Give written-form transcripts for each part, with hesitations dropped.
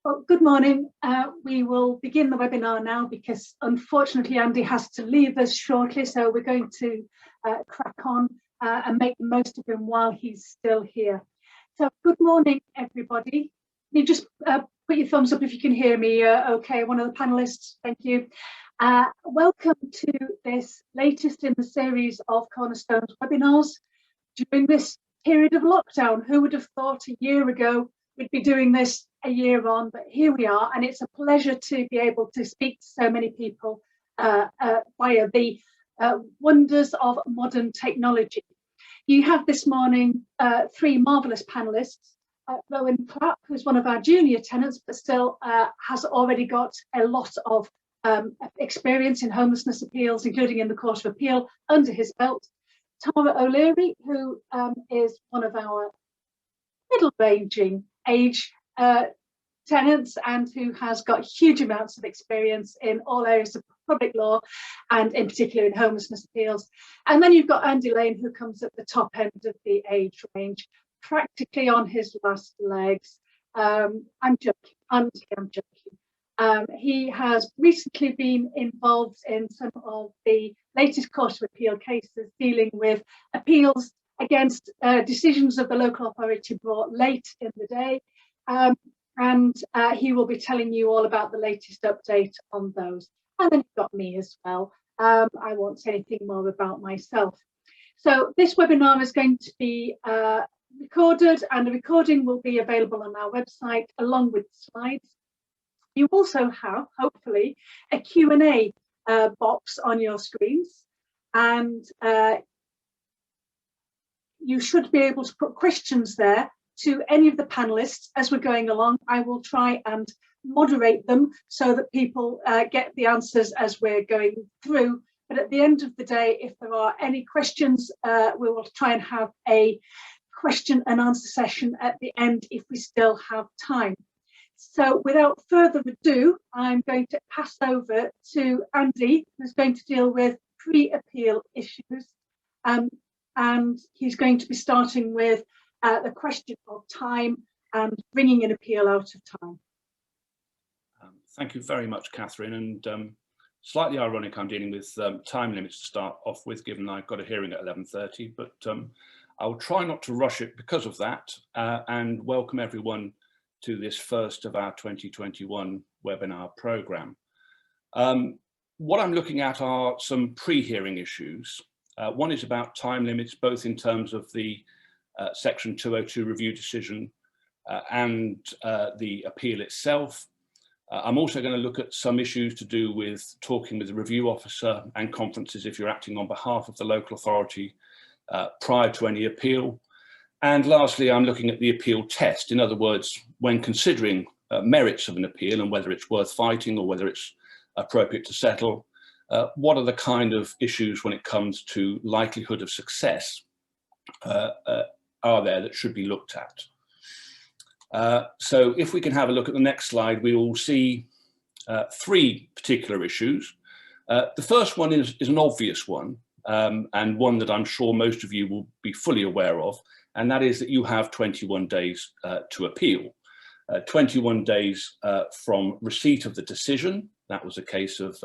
Well, good morning. We will begin the webinar now because unfortunately Andy has to leave us shortly, so we're going to crack on and make the most of him while he's still here. So good morning, everybody. You just put your thumbs up if you can hear me. Okay, one of the panelists, thank you. Welcome to this latest in the series of Cornerstone's webinars during this period of lockdown. Who would have thought a year ago we'd be doing this a year on, but here we are, and it's a pleasure to be able to speak to so many people via the wonders of modern technology. You have this morning three marvellous panellists. Rowan Clapp, who's one of our junior tenants, but still has already got a lot of experience in homelessness appeals, including in the Court of Appeal, under his belt. Tara O'Leary, who is one of our middle-ranging age tenants and who has got huge amounts of experience in all areas of public law and in particular in homelessness appeals. And then you've got Andy Lane, who comes at the top end of the age range, practically on his last legs. I'm joking, Andy, I'm joking. He has recently been involved in some of the latest Court of Appeal cases dealing with appeals against decisions of the local authority brought late in the day. And he will be telling you all about the latest update on those. And then you've got me as well. I won't say anything more about myself. So this webinar is going to be recorded, and the recording will be available on our website along with slides. You also have, hopefully, a Q&A box on your screens, and you should be able to put questions there to any of the panelists as we're going along. I will try and moderate them so that people get the answers as we're going through. But at the end of the day, if there are any questions, we will try and have a question and answer session at the end if we still have time. So without further ado, I'm going to pass over to Andy, who's going to deal with pre-appeal issues. And he's going to be starting with the question of time and bringing an appeal out of time. Thank you very much, Catherine. And slightly ironic, I'm dealing with time limits to start off with, given I've got a hearing at 11:30, but I'll try not to rush it because of that, and welcome everyone to this first of our 2021 webinar programme. What I'm looking at are some pre-hearing issues. One is about time limits, both in terms of the Section 202 review decision and the appeal itself. I'm also going to look at some issues to do with talking with the review officer and conferences if you're acting on behalf of the local authority prior to any appeal. And lastly, I'm looking at the appeal test. In other words, when considering merits of an appeal and whether it's worth fighting or whether it's appropriate to settle, what are the kind of issues when it comes to likelihood of success are there that should be looked at. So if we can have a look at the next slide, we will see three particular issues. The first one is an obvious one, and one that I'm sure most of you will be fully aware of, and that is that you have 21 days to appeal. 21 days from receipt of the decision. That was a case of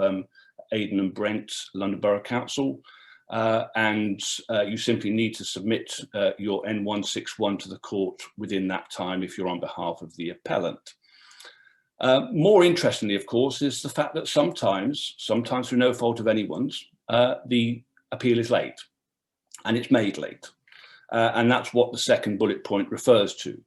Aidan and Brent, London Borough Council, and you simply need to submit your N161 to the court within that time if you're on behalf of the appellant. More interestingly, of course, is the fact that sometimes through no fault of anyone's, the appeal is late, and it's made late. And that's what the second bullet point refers to.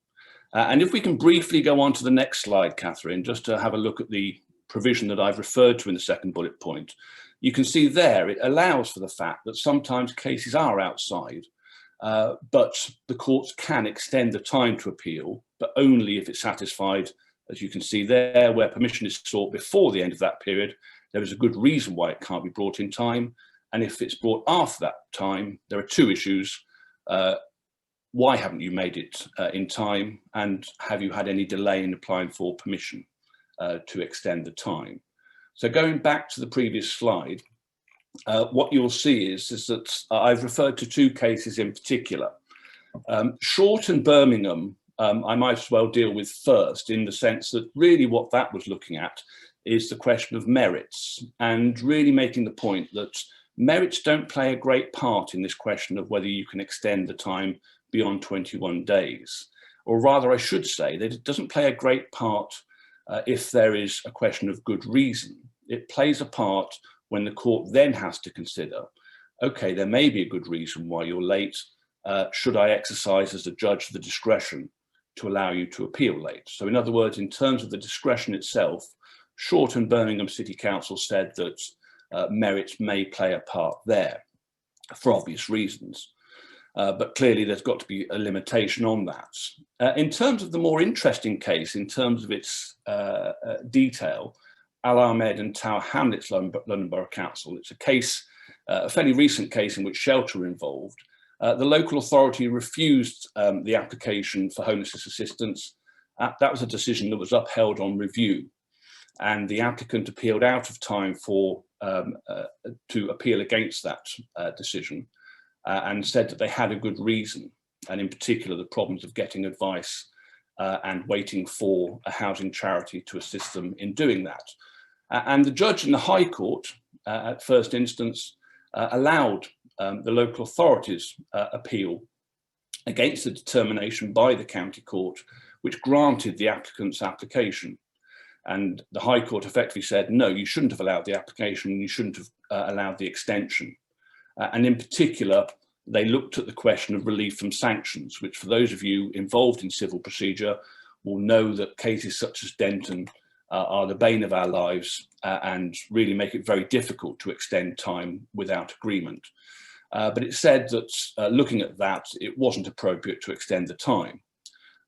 And if we can briefly go on to the next slide, Catherine, just to have a look at the provision that I've referred to in the second bullet point, you can see there it allows for the fact that sometimes cases are outside, but the courts can extend the time to appeal, but only if it's satisfied, as you can see there, where permission is sought before the end of that period, there is a good reason why it can't be brought in time. And if it's brought after that time, there are two issues. Why haven't you made it in time? And have you had any delay in applying for permission to extend the time? So going back to the previous slide, what you'll see is that I've referred to two cases in particular. Short and Birmingham I might as well deal with first, in the sense that really what that was looking at is the question of merits, and really making the point that merits don't play a great part in this question of whether you can extend the time beyond 21 days. Or rather, I should say that it doesn't play a great part if there is a question of good reason. It plays a part when the court then has to consider, okay, there may be a good reason why you're late. Should I exercise as a judge the discretion to allow you to appeal late? So in other words, in terms of the discretion itself, Short and Birmingham City Council said that merits may play a part there for obvious reasons. But clearly there's got to be a limitation on that. In terms of the more interesting case, in terms of its detail, Al Ahmed and Tower Hamlets London Borough Council, it's a case, a fairly recent case in which shelter were involved. The local authority refused the application for homelessness assistance. That was a decision that was upheld on review, and the applicant appealed out of time to appeal against that decision, and said that they had a good reason, and in particular the problems of getting advice and waiting for a housing charity to assist them in doing that. And the judge in the High Court at first instance allowed the local authorities appeal against the determination by the county court, which granted the applicant's application. And the High Court effectively said, no, you shouldn't have allowed the application, you shouldn't have allowed the extension. And in particular, they looked at the question of relief from sanctions, which for those of you involved in civil procedure will know that cases such as Denton are the bane of our lives and really make it very difficult to extend time without agreement. But it said that looking at that, it wasn't appropriate to extend the time.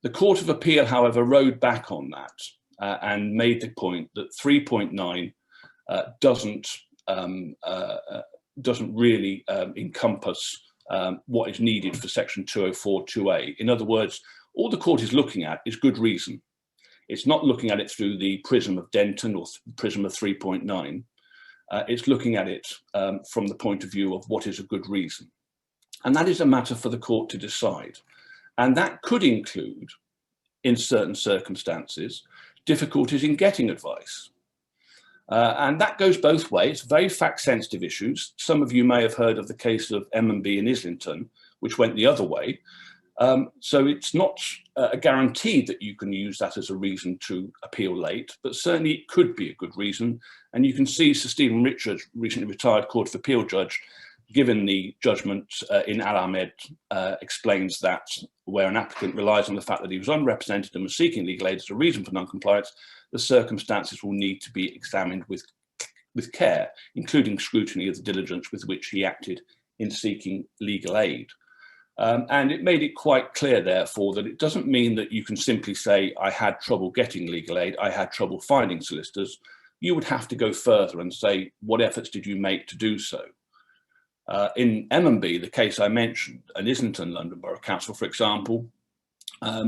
The Court of Appeal, however, rode back on that and made the point that 3.9 doesn't really encompass what is needed for section 204(2)A. In other words, all the court is looking at is good reason. It's not looking at it through the prism of Denton or the prism of 3.9. It's looking at it from the point of view of what is a good reason. And that is a matter for the court to decide. And that could include, in certain circumstances, difficulties in getting advice. And that goes both ways, very fact-sensitive issues. Some of you may have heard of the case of M&B in Islington, which went the other way. So it's not a guarantee that you can use that as a reason to appeal late, but certainly it could be a good reason. And you can see Sir Stephen Richards, recently retired Court of Appeal judge, given the judgment in Al Ahmed, explains that where an applicant relies on the fact that he was unrepresented and was seeking legal aid as a reason for non-compliance, the circumstances will need to be examined with care, including scrutiny of the diligence with which he acted in seeking legal aid. And it made it quite clear, therefore, that it doesn't mean that you can simply say, I had trouble getting legal aid, I had trouble finding solicitors. You would have to go further and say, what efforts did you make to do so? In M&B, the case I mentioned, an Islington London Borough Council, for example,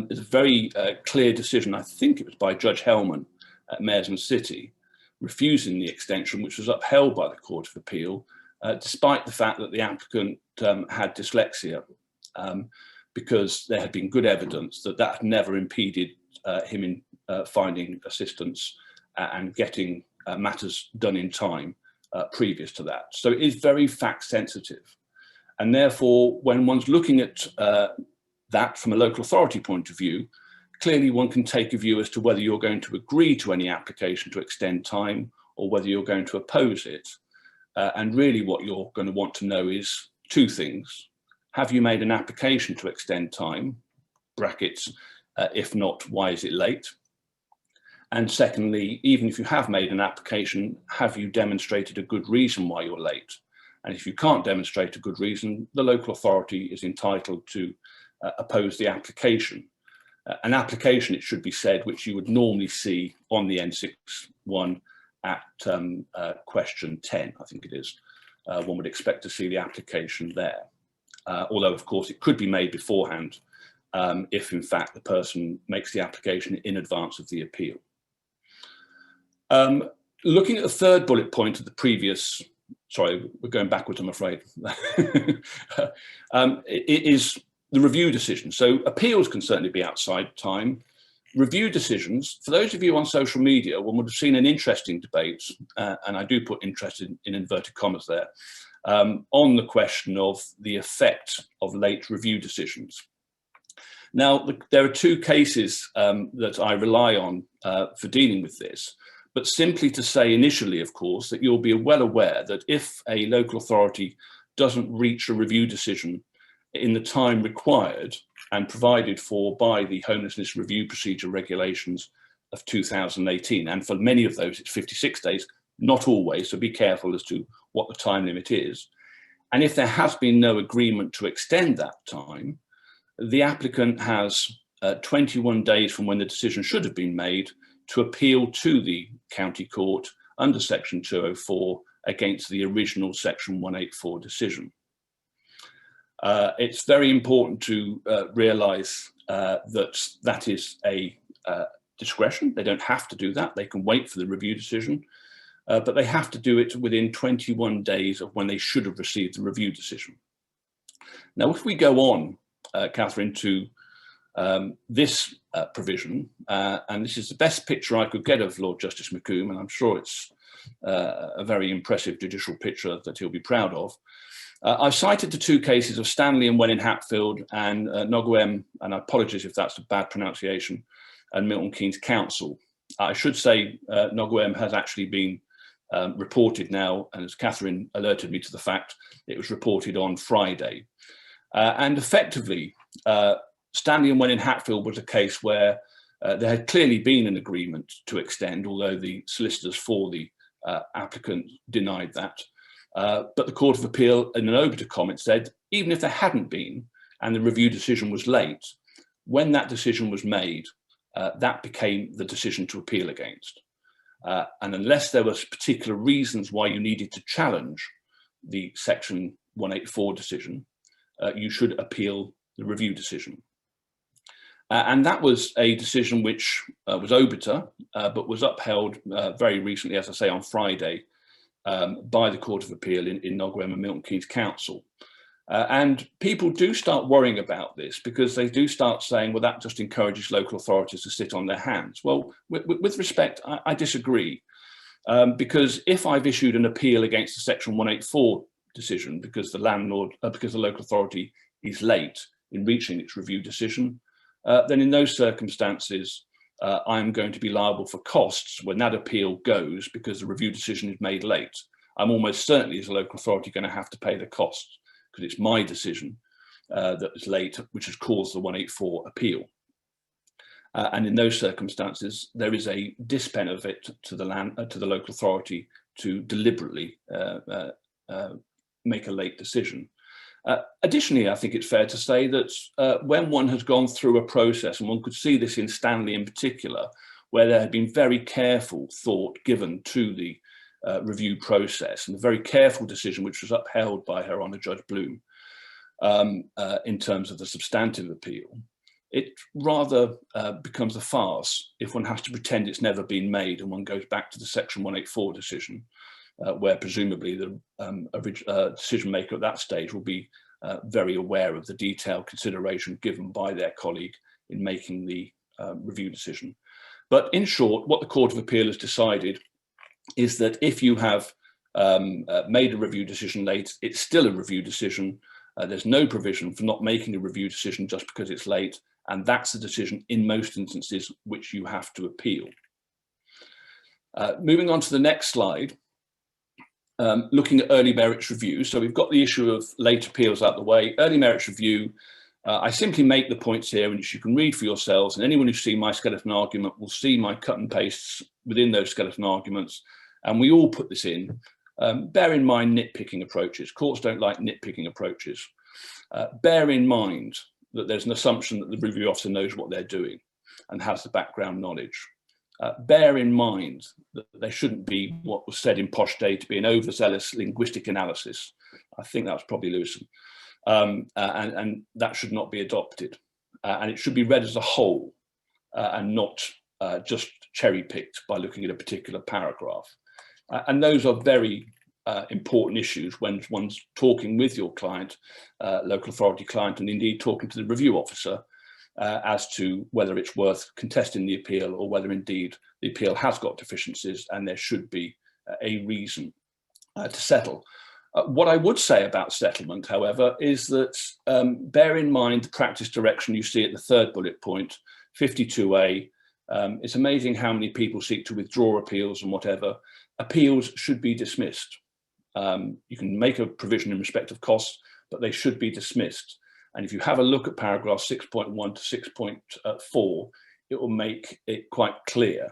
is a very clear decision, I think it was by Judge Hellman at Maresme City, refusing the extension, which was upheld by the Court of Appeal, despite the fact that the applicant had dyslexia, because there had been good evidence that that had never impeded him in finding assistance and getting matters done in time previous to that. So it is very fact sensitive. And therefore, when one's looking at that from a local authority point of view, clearly one can take a view as to whether you're going to agree to any application to extend time or whether you're going to oppose it. And really what you're going to want to know is two things. Have you made an application to extend time? Brackets, if not, why is it late? And secondly, even if you have made an application, have you demonstrated a good reason why you're late? And if you can't demonstrate a good reason, the local authority is entitled to oppose the application. An application, it should be said, which you would normally see on the N61 at question 10, I think it is. One would expect to see the application there. Although, of course, it could be made beforehand if, in fact, the person makes the application in advance of the appeal. Looking at the third bullet point of the previous, sorry, we're going backwards, I'm afraid. It is the review decision. So appeals can certainly be outside time. Review decisions, for those of you on social media, one would have seen an interesting debate, and I do put interested in inverted commas there, on the question of the effect of late review decisions. Now, there are two cases that I rely on for dealing with this, but simply to say initially, of course, that you'll be well aware that if a local authority doesn't reach a review decision in the time required and provided for by the homelessness review procedure regulations of 2018, and for many of those it's 56 days, not always, so be careful as to what the time limit is. And if there has been no agreement to extend that time, the applicant has 21 days from when the decision should have been made to appeal to the county court under section 204 against the original section 184 decision. It's very important to realise that is a discretion. They don't have to do that. They can wait for the review decision, but they have to do it within 21 days of when they should have received the review decision. Now, if we go on, Catherine, to this provision, and this is the best picture I could get of Lord Justice McComb, and I'm sure it's a very impressive judicial picture that he'll be proud of. I've cited the two cases of Stanley and Wen in Hatfield and Nogwem, and apologies if that's a bad pronunciation, and Milton Keynes Council. I should say Nogwem has actually been reported now, and as Catherine alerted me to the fact, it was reported on Friday. And effectively, Stanley and Wen in Hatfield was a case where there had clearly been an agreement to extend, although the solicitors for the applicant denied that. But the Court of Appeal in an obiter comment said, even if there hadn't been and the review decision was late, when that decision was made, that became the decision to appeal against. And unless there was particular reasons why you needed to challenge the section 184 decision, you should appeal the review decision. And that was a decision which was obiter, but was upheld very recently, as I say, on Friday, by the Court of Appeal in Nogwem and Milton Keynes Council. And people do start worrying about this because they do start saying, well, that just encourages local authorities to sit on their hands. Well, with respect, I disagree. Because if I've issued an appeal against the section 184 decision because the local authority is late in reaching its review decision, then in those circumstances, I'm going to be liable for costs when that appeal goes because the review decision is made late. I'm almost certainly, as a local authority, going to have to pay the costs because it's my decision that was late, which has caused the 184 appeal. And in those circumstances, there is a disbenefit to the local authority to deliberately make a late decision. Additionally, I think it's fair to say that when one has gone through a process, and one could see this in Stanley in particular, where there had been very careful thought given to the review process and a very careful decision which was upheld by Her Honour Judge Bloom in terms of the substantive appeal, it rather becomes a farce if one has to pretend it's never been made and one goes back to the section 184 decision, where presumably the decision maker at that stage will be very aware of the detailed consideration given by their colleague in making the review decision. But in short, what the Court of Appeal has decided is that if you have made a review decision late, it's still a review decision. There's no provision for not making a review decision just because it's late, and that's the decision in most instances which you have to appeal. Moving on to the next slide. Looking at early merits review. So we've got the issue of late appeals out the way. Early merits review, I simply make the points here, which you can read for yourselves, and anyone who's seen my skeleton argument will see my cut and pastes within those skeleton arguments, and we all put this in. Bear in mind nitpicking approaches. Courts don't like nitpicking approaches. Bear in mind that there's an assumption that the review officer knows what they're doing and has the background knowledge. Bear in mind that there shouldn't be what was said in posh day to be an overzealous linguistic analysis. I think that was probably Lewison. And that should not be adopted. And it should be read as a whole and not just cherry picked by looking at a particular paragraph. And those are very important issues when one's talking with your client, local authority client, and indeed talking to the review officer as to whether it's worth contesting the appeal or whether indeed the appeal has got deficiencies and there should be a reason to settle. What I would say about settlement, however, is that bear in mind the practice direction you see at the third bullet point, 52A. It's amazing how many people seek to withdraw appeals and whatever. Appeals should be dismissed. You can make a provision in respect of costs, but they should be dismissed. And if you have a look at paragraph 6.1 to 6.4, it will make it quite clear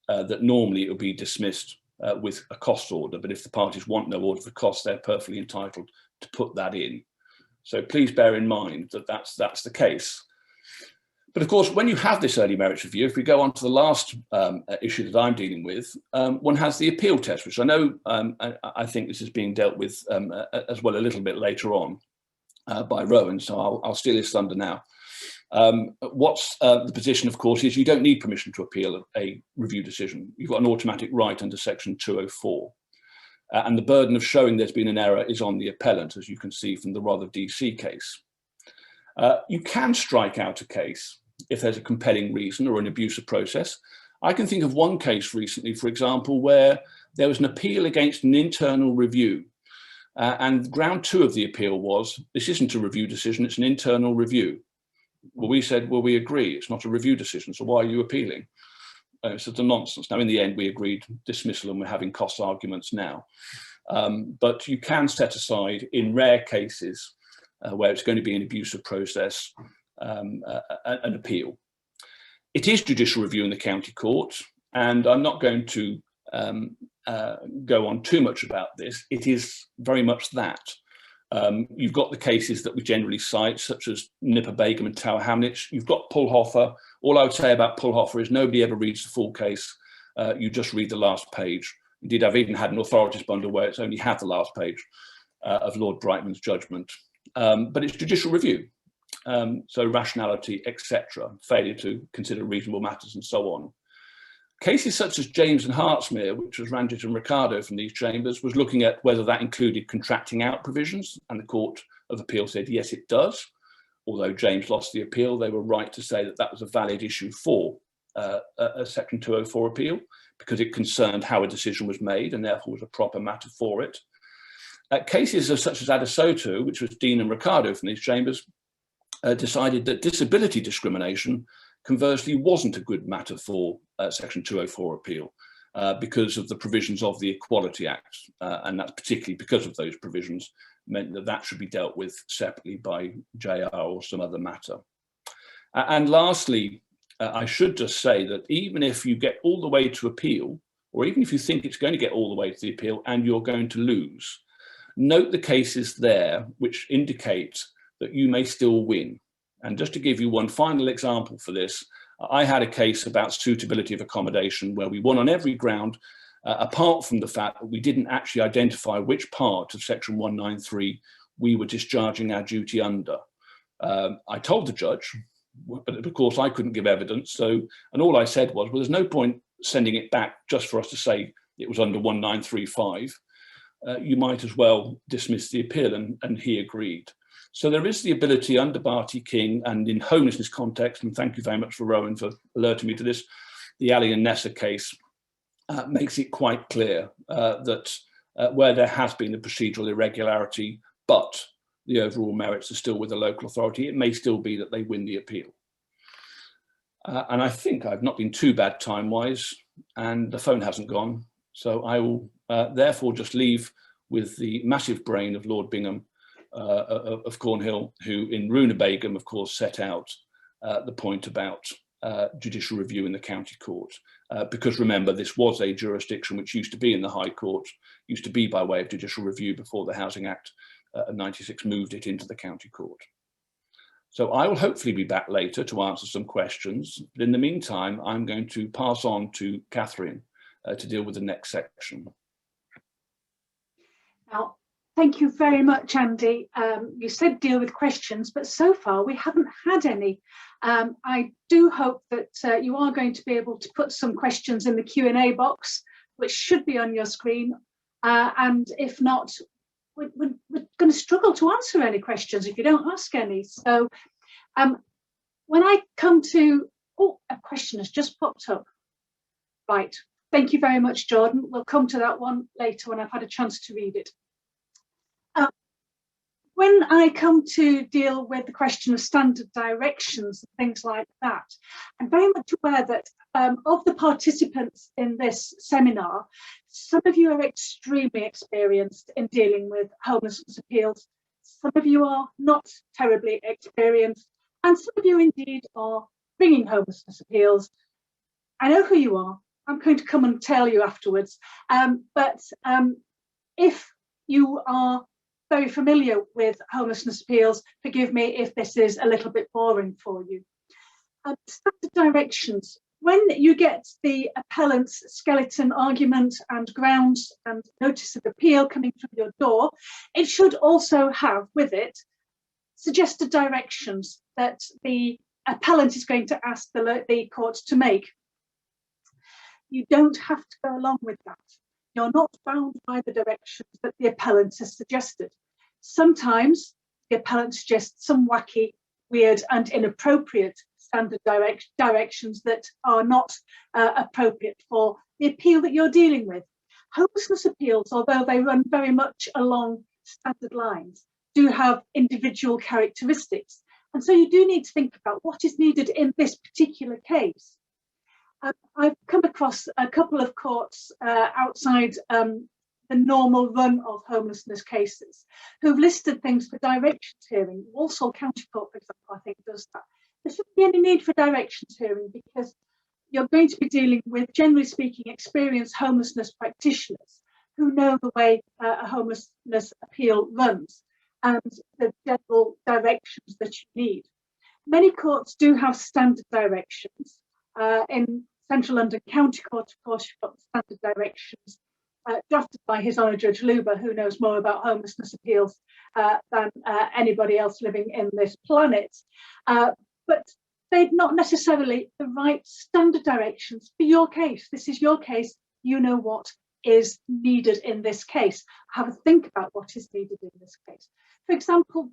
that normally it will be dismissed with a cost order, but if the parties want no order for costs, they're perfectly entitled to put that in. So please bear in mind that that's the case. But of course, when you have this early merits review, if we go on to the last issue that I'm dealing with, one has the appeal test, which I know I think this is being dealt with as well a little bit later on by Rowan, so I'll steal his thunder now. What's the position, of course, is you don't need permission to appeal a review decision. You've got an automatic right under section 204. And the burden of showing there's been an error is on the appellant, as you can see from the Rother DC case. You can strike out a case if there's a compelling reason or an abuse of process. I can think of one case recently, for example, where there was an appeal against an internal review. And ground 2 of the appeal was, this isn't a review decision, it's an internal review. Well, we said, well, we agree, it's not a review decision, so why are you appealing? It's just a nonsense. Now, in the end, we agreed dismissal and we're having cost arguments now. But you can set aside, in rare cases, where it's going to be an abusive process, an appeal. It is judicial review in the county court, and I'm not going to go on too much about this. It is very much that. You've got the cases that we generally cite, such as Nipper Begum and Tower Hamlets. You've got Pulhofer. All I would say about Pulhofer is nobody ever reads the full case. You just read the last page. Indeed, I've even had an authorities bundle where it's only had the last page of Lord Brightman's judgment. But it's judicial review. So rationality, etc., failure to consider reasonable matters and so on. Cases such as James and Hartsmere, which was Ranjit and Ricardo from these chambers, was looking at whether that included contracting out provisions, and the Court of Appeal said, yes, it does. Although James lost the appeal, they were right to say that that was a valid issue for a Section 204 appeal, because it concerned how a decision was made and therefore was a proper matter for it. Cases such as Adesoto, which was Dean and Ricardo from these chambers, decided that disability discrimination conversely wasn't a good matter for Section 204 appeal because of the provisions of the Equality Act, and that's particularly because of those provisions meant that that should be dealt with separately by JR or some other matter. And lastly, I should just say that even if you get all the way to appeal, or even if you think it's going to get all the way to the appeal and you're going to lose, note the cases there which indicate that you may still win. And just to give you one final example for this, I had a case about suitability of accommodation where we won on every ground, apart from the fact that we didn't actually identify which part of Section 193 we were discharging our duty under. I told the judge, but of course I couldn't give evidence. So, and all I said was, well, there's no point sending it back just for us to say it was under 1935. You might as well dismiss the appeal, and he agreed. So there is the ability under Barty King and in homelessness context, and thank you very much for Rowan for alerting me to this, the Ali and Nessa case makes it quite clear that where there has been a procedural irregularity, but the overall merits are still with the local authority, it may still be that they win the appeal. And I think I've not been too bad time-wise, and the phone hasn't gone. So I will therefore just leave with the massive brain of Lord Bingham of Cornhill, who in Runa Begum, of course, set out the point about judicial review in the county court. Because remember, this was a jurisdiction which used to be in the High Court, used to be by way of judicial review before the Housing Act of 96 moved it into the county court. So I will hopefully be back later to answer some questions. But in the meantime, I'm going to pass on to Catherine to deal with the next section. Now, thank you very much, Andy. You said deal with questions, but so far we haven't had any. I do hope that you are going to be able to put some questions in the Q&A box, which should be on your screen, And if not, we're going to struggle to answer any questions if you don't ask any. So when I come to, oh, a question has just popped up. Right, thank you very much, Jordan. We'll come to that one later when I've had a chance to read it. When I come to deal with the question of standard directions and things like that, I'm very much aware that of the participants in this seminar, some of you are extremely experienced in dealing with homelessness appeals. Some of you are not terribly experienced, and some of you indeed are bringing homelessness appeals. I know who you are. I'm going to come and tell you afterwards. But if you are very familiar with homelessness appeals, forgive me if this is a little bit boring for you. Standard directions. When you get the appellant's skeleton argument and grounds and notice of appeal coming through your door, it should also have with it suggested directions that the appellant is going to ask the court to make. You don't have to go along with that. You're not bound by the directions that the appellant has suggested. Sometimes the appellant suggests some wacky, weird and inappropriate standard directions that are not appropriate for the appeal that you're dealing with. Homelessness appeals, although they run very much along standard lines, do have individual characteristics. And so you do need to think about what is needed in this particular case. I've come across a couple of courts outside the normal run of homelessness cases who've listed things for directions hearing. Walsall County Court, for example, I think does that. There shouldn't be any need for directions hearing because you're going to be dealing with, generally speaking, experienced homelessness practitioners who know the way a homelessness appeal runs and the general directions that you need. Many courts do have standard directions. In Central London County Court, of course, you've got the standard directions drafted by His Honour Judge Luber, who knows more about homelessness appeals than anybody else living in this planet. But they're not necessarily the right standard directions for your case. This is your case. You know what is needed in this case. Have a think about what is needed in this case. For example,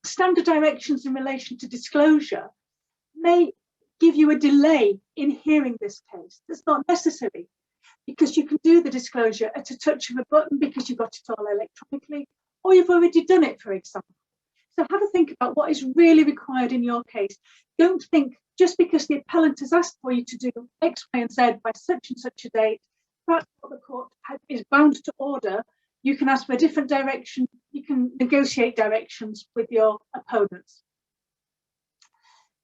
standard directions in relation to disclosure may give you a delay in hearing this case. That's not necessary because you can do the disclosure at a touch of a button because you've got it all electronically, or you've already done it, for example. So have a think about what is really required in your case. Don't think just because the appellant has asked for you to do X, Y, and Z by such and such a date, that's what the court is bound to order. You can ask for a different direction. You can negotiate directions with your opponents.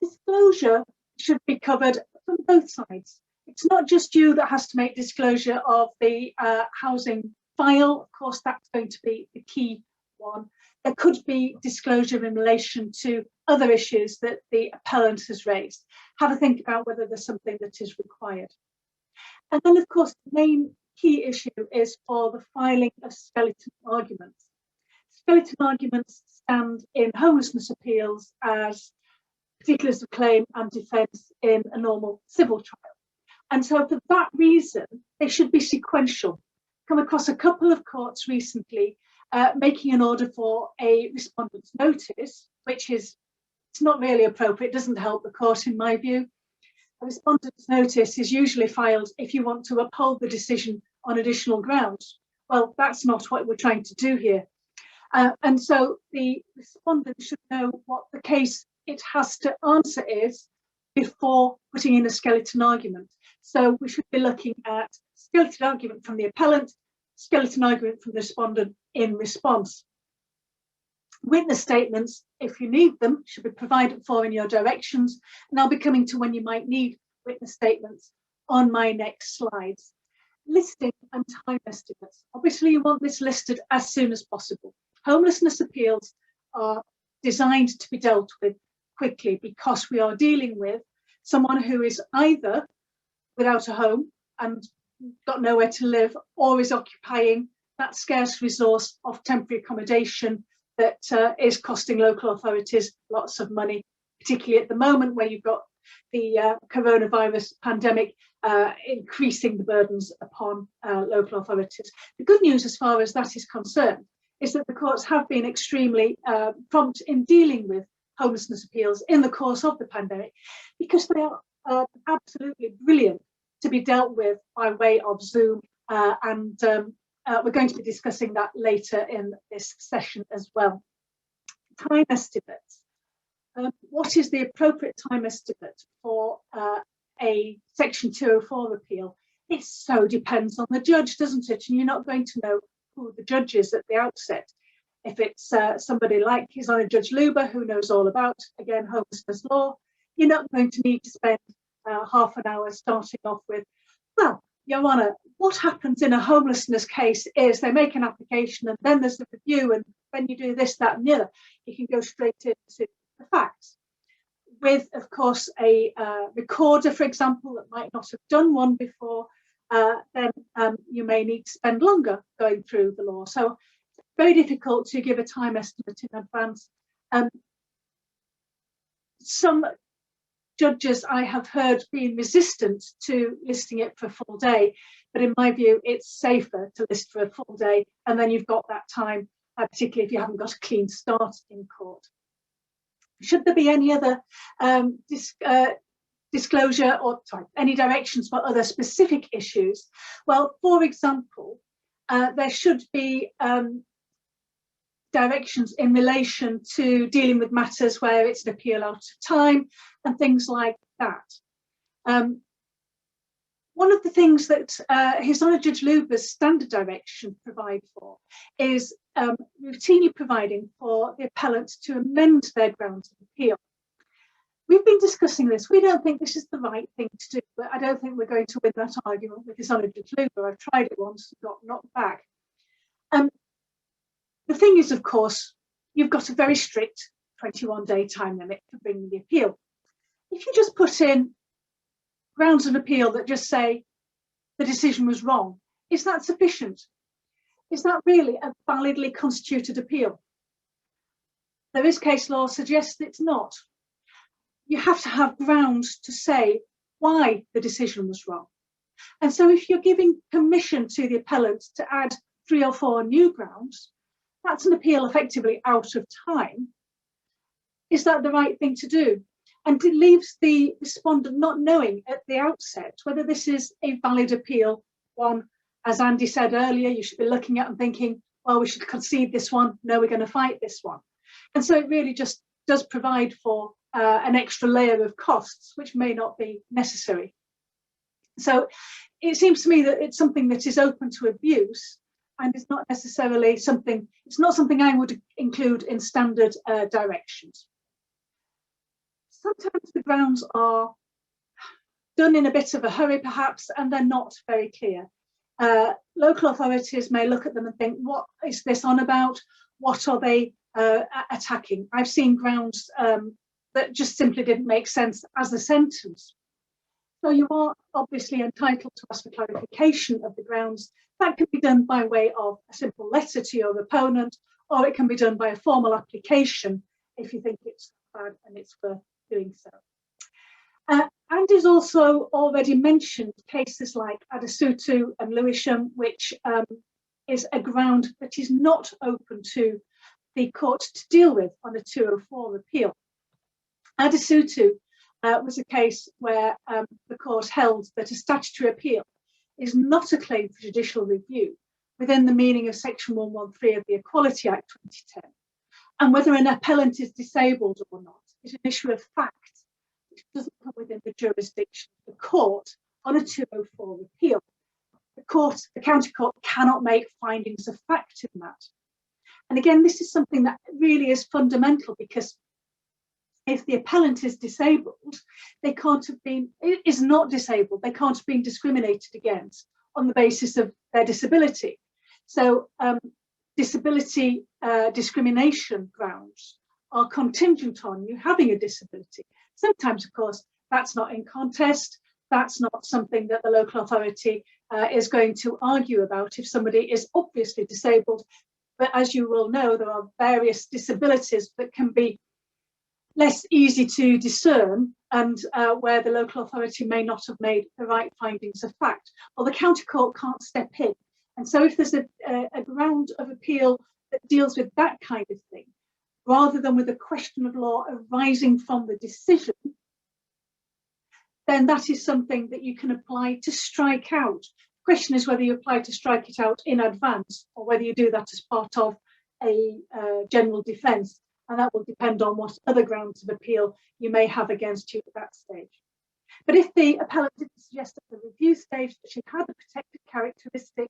Disclosure should be covered from both sides. It's not just you that has to make disclosure of the housing file. Of course, that's going to be the key one. There could be disclosure in relation to other issues that the appellant has raised. Have a think about whether there's something that is required. And then, of course, the main key issue is for the filing of skeleton arguments. Skeleton arguments stand in homelessness appeals as particulars of claim and defence in a normal civil trial. And so for that reason, they should be sequential. Come across a couple of courts recently making an order for a respondent's notice, which is, it's not really appropriate, doesn't help the court in my view. A respondent's notice is usually filed if you want to uphold the decision on additional grounds. Well, that's not what we're trying to do here. And so the respondent should know what the case it has to answer is before putting in a skeleton argument. So we should be looking at skeleton argument from the appellant, skeleton argument from the respondent in response. Witness statements, if you need them, should be provided for in your directions, and I'll be coming to when you might need witness statements on my next slides. Listing and time estimates. Obviously, you want this listed as soon as possible. Homelessness appeals are designed to be dealt with quickly because we are dealing with someone who is either without a home and got nowhere to live, or is occupying that scarce resource of temporary accommodation that is costing local authorities lots of money, particularly at the moment where you've got the coronavirus pandemic increasing the burdens upon local authorities. The good news as far as that is concerned is that the courts have been extremely prompt in dealing with homelessness appeals in the course of the pandemic, because they are absolutely brilliant to be dealt with by way of Zoom, and we're going to be discussing that later in this session as well. Time estimates. What is the appropriate time estimate for a Section 204 appeal? It so depends on the judge, doesn't it? And you're not going to know who the judge is at the outset. If it's somebody like His Honour Judge Luber, who knows all about, again, homelessness law, you're not going to need to spend half an hour starting off with, well, Your Honour, what happens in a homelessness case is they make an application and then there's the review, and when you do this, that and the other, you can go straight into the facts. With, of course, a recorder, for example, that might not have done one before, then you may need to spend longer going through the law. So it's very difficult to give a time estimate in advance. Some judges I have heard being resistant to listing it for a full day, but in my view, it's safer to list for a full day, and then you've got that time, particularly if you haven't got a clean start in court. Should there be any other disclosure or any directions for other specific issues? Well, for example, there should be directions in relation to dealing with matters where it's an appeal out of time and things like that. One of the things that His Honour Judge Luber's standard direction provide for is routinely providing for the appellant to amend their grounds of appeal. We've been discussing this. We don't think this is the right thing to do, but I don't think we're going to win that argument with His Honour Judge Luber. I've tried it once and got knocked back. The thing is, of course, you've got a very strict 21-day time limit for bringing the appeal. If you just put in grounds of appeal that just say the decision was wrong, is that sufficient? Is that really a validly constituted appeal? There is case law suggests it's not. You have to have grounds to say why the decision was wrong. And so if you're giving permission to the appellant to add 3 or 4 new grounds, that's an appeal effectively out of time. Is that the right thing to do? And it leaves the respondent not knowing at the outset whether this is a valid appeal. One, as Andy said earlier, you should be looking at and thinking, well, we should concede this one. No, we're going to fight this one. And so it really just does provide for an extra layer of costs, which may not be necessary. So it seems to me that it's something that is open to abuse, and it's not necessarily something, it's not something I would include in standard directions. Sometimes the grounds are done in a bit of a hurry, perhaps, and they're not very clear. Local authorities may look at them and think, what is this on about? What are they attacking? I've seen grounds that just simply didn't make sense as a sentence. So you are obviously entitled to ask for clarification of the grounds. That can be done by way of a simple letter to your opponent, or it can be done by a formal application if you think it's bad and it's worth doing so. Andy's also already mentioned cases like Adasutu and Lewisham, which is a ground that is not open to the court to deal with on a 204 appeal. Adasutu was a case where the court held that a statutory appeal is not a claim for judicial review within the meaning of Section 113 of the Equality Act 2010. And whether an appellant is disabled or not is an issue of fact, which doesn't come within the jurisdiction of the court on a 204 appeal. The county court cannot make findings of fact in that. And again, this is something that really is fundamental, because if the appellant is disabled, they can't have been, is not disabled, they can't have been discriminated against on the basis of their disability. So disability discrimination grounds are contingent on you having a disability. Sometimes, of course, that's not in contest. That's not something that the local authority is going to argue about if somebody is obviously disabled. But as you will know, there are various disabilities that can be less easy to discern, and where the local authority may not have made the right findings of fact, or the county court can't step in. And so if there's a ground of appeal that deals with that kind of thing, rather than with a question of law arising from the decision, then that is something that you can apply to strike out. The question is whether you apply to strike it out in advance, or whether you do that as part of a general defence, and that will depend on what other grounds of appeal you may have against you at that stage. But if the appellant didn't suggest at the review stage that she had a protected characteristic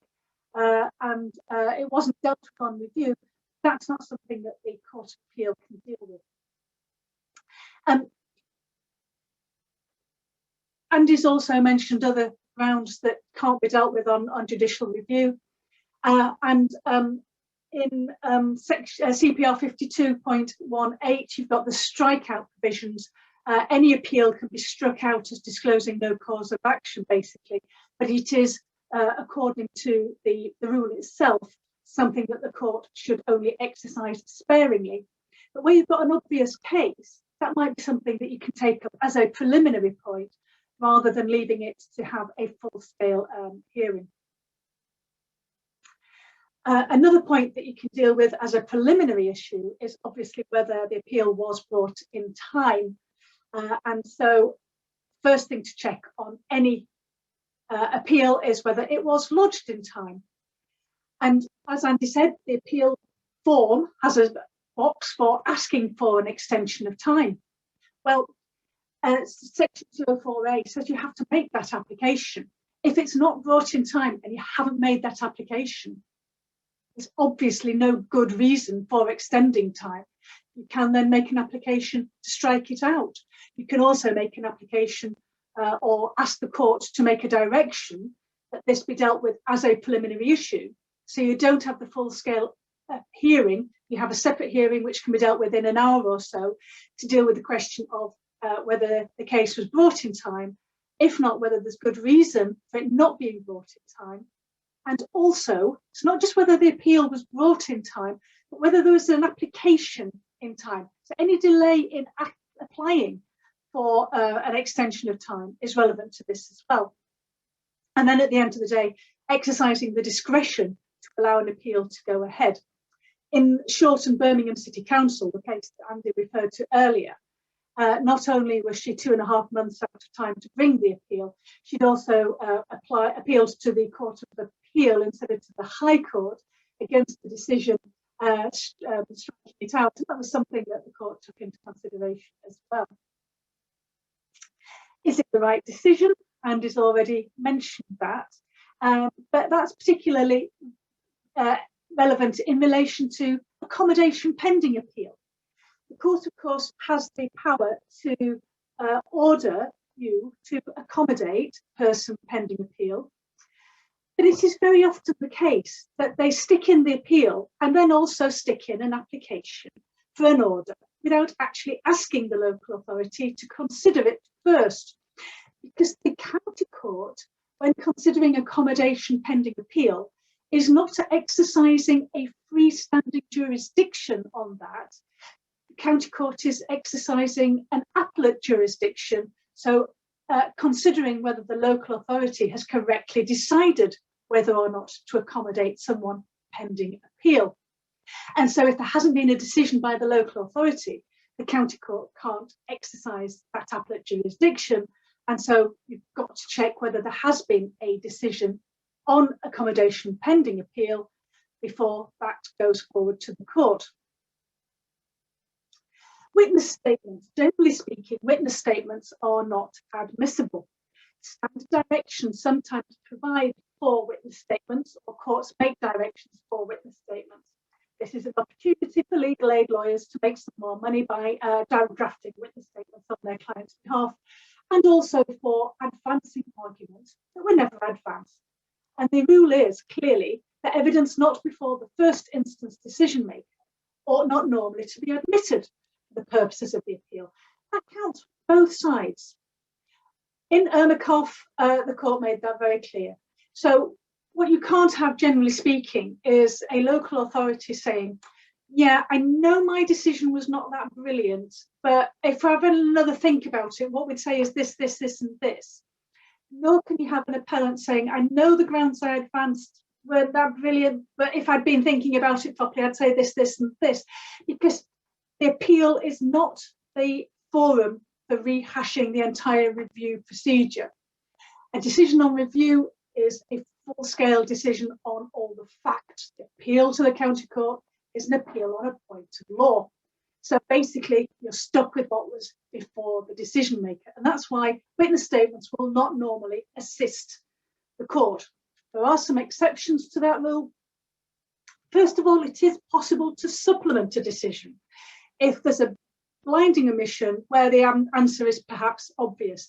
and it wasn't dealt with on review, that's not something that the Court of Appeal can deal with. Andy's also mentioned other grounds that can't be dealt with on judicial review. In CPR 52.18, you've got the strikeout provisions. Any appeal can be struck out as disclosing no cause of action, basically, but it is, according to the rule itself, something that the court should only exercise sparingly. But where you've got an obvious case, that might be something that you can take up as a preliminary point, rather than leaving it to have a full-scale hearing. Another point that you can deal with as a preliminary issue is obviously whether the appeal was brought in time. And so first thing to check on any appeal is whether it was lodged in time. And as Andy said, the appeal form has a box for asking for an extension of time. Well, Section 204A says you have to make that application. If it's not brought in time and you haven't made that application, there's obviously no good reason for extending time. You can then make an application to strike it out. You can also make an application or ask the court to make a direction that this be dealt with as a preliminary issue. So you don't have the full-scale hearing. You have a separate hearing which can be dealt with in an hour or so to deal with the question of whether the case was brought in time, if not, whether there's good reason for it not being brought in time. And also, it's not just whether the appeal was brought in time, but whether there was an application in time. So any delay in applying for an extension of time is relevant to this as well. And then at the end of the day, exercising the discretion to allow an appeal to go ahead. In Shorten Birmingham City Council, the case that Andy referred to earlier, not only was she 2.5 months out of time to bring the appeal, she'd also appealed to the Court of Appeal instead of to the High Court against the decision striking it out. And that was something that the court took into consideration as well. Is it the right decision? Andy's already mentioned that, but that's particularly relevant in relation to accommodation pending appeal. The court, of course, has the power to order you to accommodate a person pending appeal. But it is very often the case that they stick in the appeal and then also stick in an application for an order without actually asking the local authority to consider it first. Because the county court, when considering accommodation pending appeal, is not exercising a freestanding jurisdiction on that. County court is exercising an appellate jurisdiction, so considering whether the local authority has correctly decided whether or not to accommodate someone pending appeal. And so if there hasn't been a decision by the local authority, the county court can't exercise that appellate jurisdiction, and so you've got to check whether there has been a decision on accommodation pending appeal before that goes forward to the court. Witness statements. Generally speaking, witness statements are not admissible. Standard directions sometimes provide for witness statements, or courts make directions for witness statements. This is an opportunity for legal aid lawyers to make some more money by drafting witness statements on their client's behalf, and also for advancing arguments that were never advanced. And the rule is clearly that evidence not before the first instance decision maker ought not normally to be admitted for the purposes of the appeal. That counts both sides. In Ermakov, the court made that very clear. So what you can't have, generally speaking, is a local authority saying, yeah, I know my decision was not that brilliant, but if I have another think about it, what we'd say is this, this, this, and this. Nor can you have an appellant saying, I know the grounds I advanced weren't that brilliant, but if I'd been thinking about it properly, I'd say this, this, and this, because the appeal is not the forum for rehashing the entire review procedure. A decision on review is a full-scale decision on all the facts. The appeal to the county court is an appeal on a point of law. So basically, you're stuck with what was before the decision maker. And that's why witness statements will not normally assist the court. There are some exceptions to that rule. First of all, it is possible to supplement a decision if there's a blinding omission where the answer is perhaps obvious.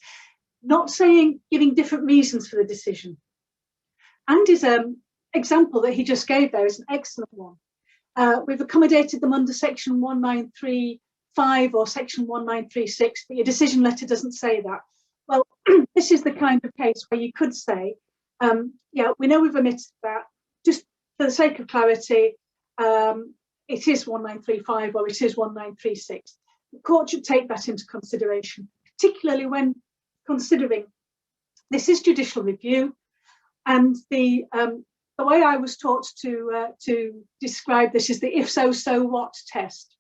Not saying giving different reasons for the decision. Andy's example that he just gave there is an excellent one. We've accommodated them under section 1935 or section 1936, but your decision letter doesn't say that. Well, this is the kind of case where you could say, yeah, we know we've omitted that. Just for the sake of clarity, it is 1935 or it is 1936. The court should take that into consideration, particularly when considering this is judicial review, and the way I was taught to describe this is the if so, so what test.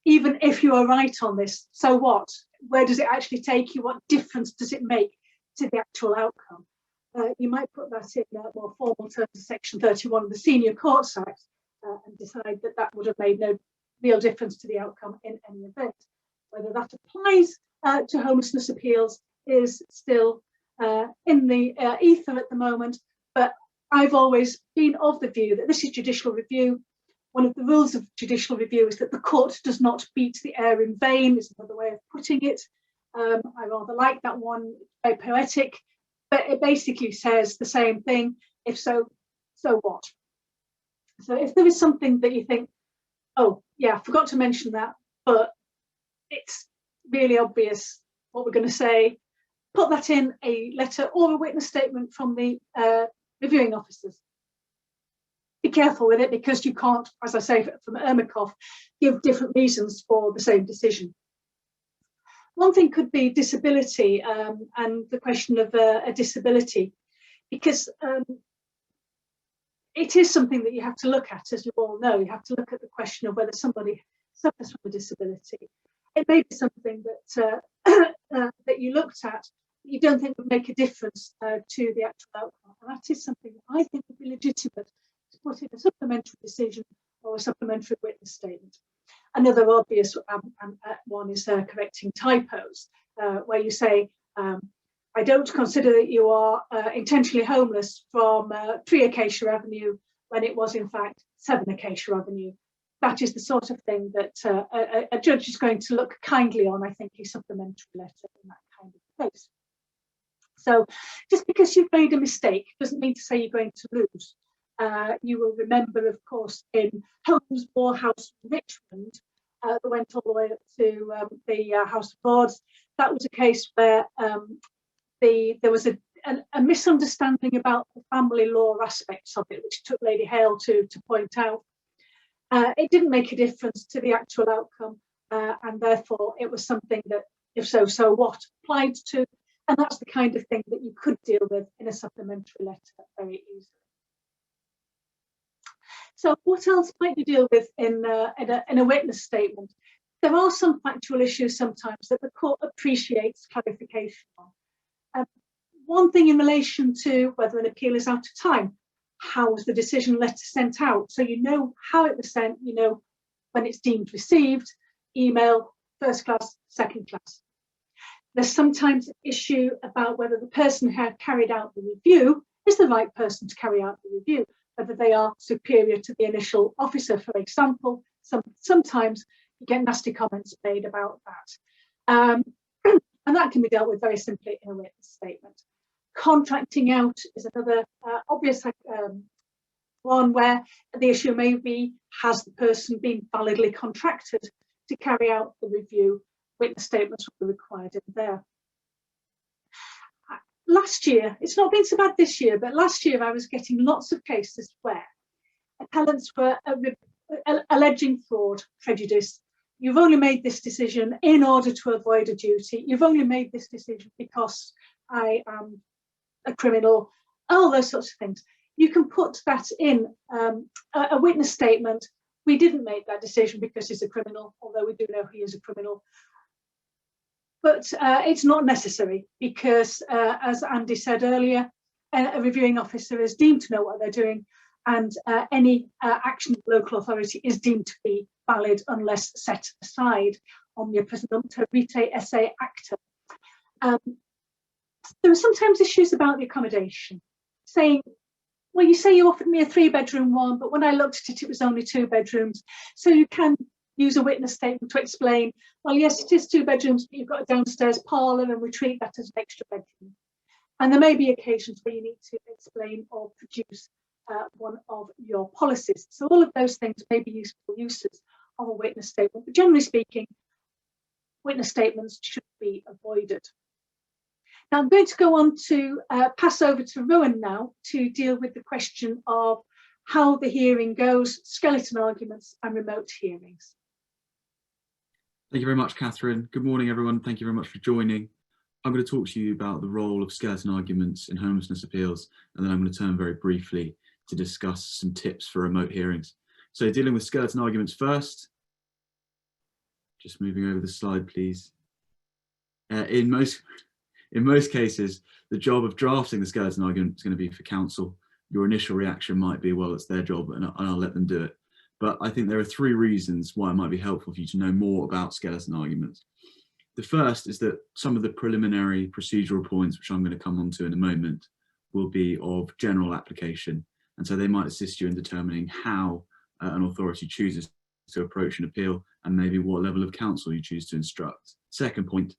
Even if you are right on this, so what? Where does it actually take you? What difference does it make to the actual outcome? You might put that in more formal terms of section 31 of the Senior Courts Act and decide that that would have made no real difference to the outcome in any event. Whether that applies to homelessness appeals is still in the ether at the moment, but I've always been of the view that this is judicial review. One of the rules of judicial review is that the court does not beat the air in vain, is another way of putting it. I rather like that one, very poetic, but it basically says the same thing. If so, so what? So if there is something that you think, oh yeah, I forgot to mention that, but it's really obvious what we're going to say, put that in a letter or a witness statement from the reviewing officers. Be careful with it, because you can't, as I say from Ermakov, give different reasons for the same decision. One thing could be disability and the question of a disability, because it is something that you have to look at, as you all know. You have to look at the question of whether somebody suffers from a disability. It may be something that that you looked at, you don't think would make a difference to the actual outcome. And that is something that I think would be legitimate to put in a supplementary decision or a supplementary witness statement. Another obvious one is correcting typos, where you say, I don't consider that you are intentionally homeless from 3 Acacia Avenue when it was in fact 7 Acacia Avenue. That is the sort of thing that a judge is going to look kindly on, I think, a supplementary letter in that kind of case. So just because you've made a mistake doesn't mean to say you're going to lose. You will remember, of course, in Holmes Morehouse, Richmond, that went all the way up to the House of Lords. That was a case where there was a misunderstanding about the family law aspects of it, which took Lady Hale to point out. It didn't make a difference to the actual outcome, and therefore it was something that, if so, so what, applied to, and that's the kind of thing that you could deal with in a supplementary letter very easily. So what else might you deal with in a witness statement? There are some factual issues sometimes that the court appreciates clarification on. One thing in relation to whether an appeal is out of time. How was the decision letter sent out? So you know how it was sent, you know when it's deemed received, email, first class, second class. There's sometimes an issue about whether the person who had carried out the review is the right person to carry out the review, whether they are superior to the initial officer, for example. Sometimes you get nasty comments made about that. And that can be dealt with very simply in a witness statement. Contracting out is another obvious one where the issue may be, has the person been validly contracted to carry out the review? Witness statements will be required in there. Last year, it's not been so bad this year, but last year I was getting lots of cases where appellants were alleging fraud, prejudice. You've only made this decision in order to avoid a duty. You've only made this decision because I am a criminal, all those sorts of things. You can put that in a witness statement. We didn't make that decision because he's a criminal, although we do know he is a criminal. But it's not necessary because, as Andy said earlier, a reviewing officer is deemed to know what they're doing, and any action of the local authority is deemed to be valid unless set aside omnia presumpta vitae esse acta. There are sometimes issues about the accommodation, saying, well, you say you offered me a 3-bedroom one, but when I looked at it, it was only 2 bedrooms. So you can use a witness statement to explain, well, yes, it is 2 bedrooms, but you've got a downstairs parlour and we treat that as an extra bedroom. And there may be occasions where you need to explain or produce one of your policies. So all of those things may be useful uses of a witness statement, but generally speaking, witness statements should be avoided. Now I'm going to go on to pass over to Rowan now to deal with the question of how the hearing goes, skeleton arguments and remote hearings. Thank you very much, Catherine. Good morning, everyone. Thank you very much for joining. I'm going to talk to you about the role of skeleton arguments in homelessness appeals, and then I'm going to turn very briefly to discuss some tips for remote hearings. So dealing with skeleton arguments first, just moving over the slide, please. In most cases, the job of drafting the skeleton argument is going to be for counsel. Your initial reaction might be, well, it's their job and I'll let them do it. But I think there are 3 reasons why it might be helpful for you to know more about skeleton arguments. The first is that some of the preliminary procedural points, which I'm going to come on to in a moment, will be of general application. And so they might assist you in determining how an authority chooses to approach an appeal and maybe what level of counsel you choose to instruct. Second point,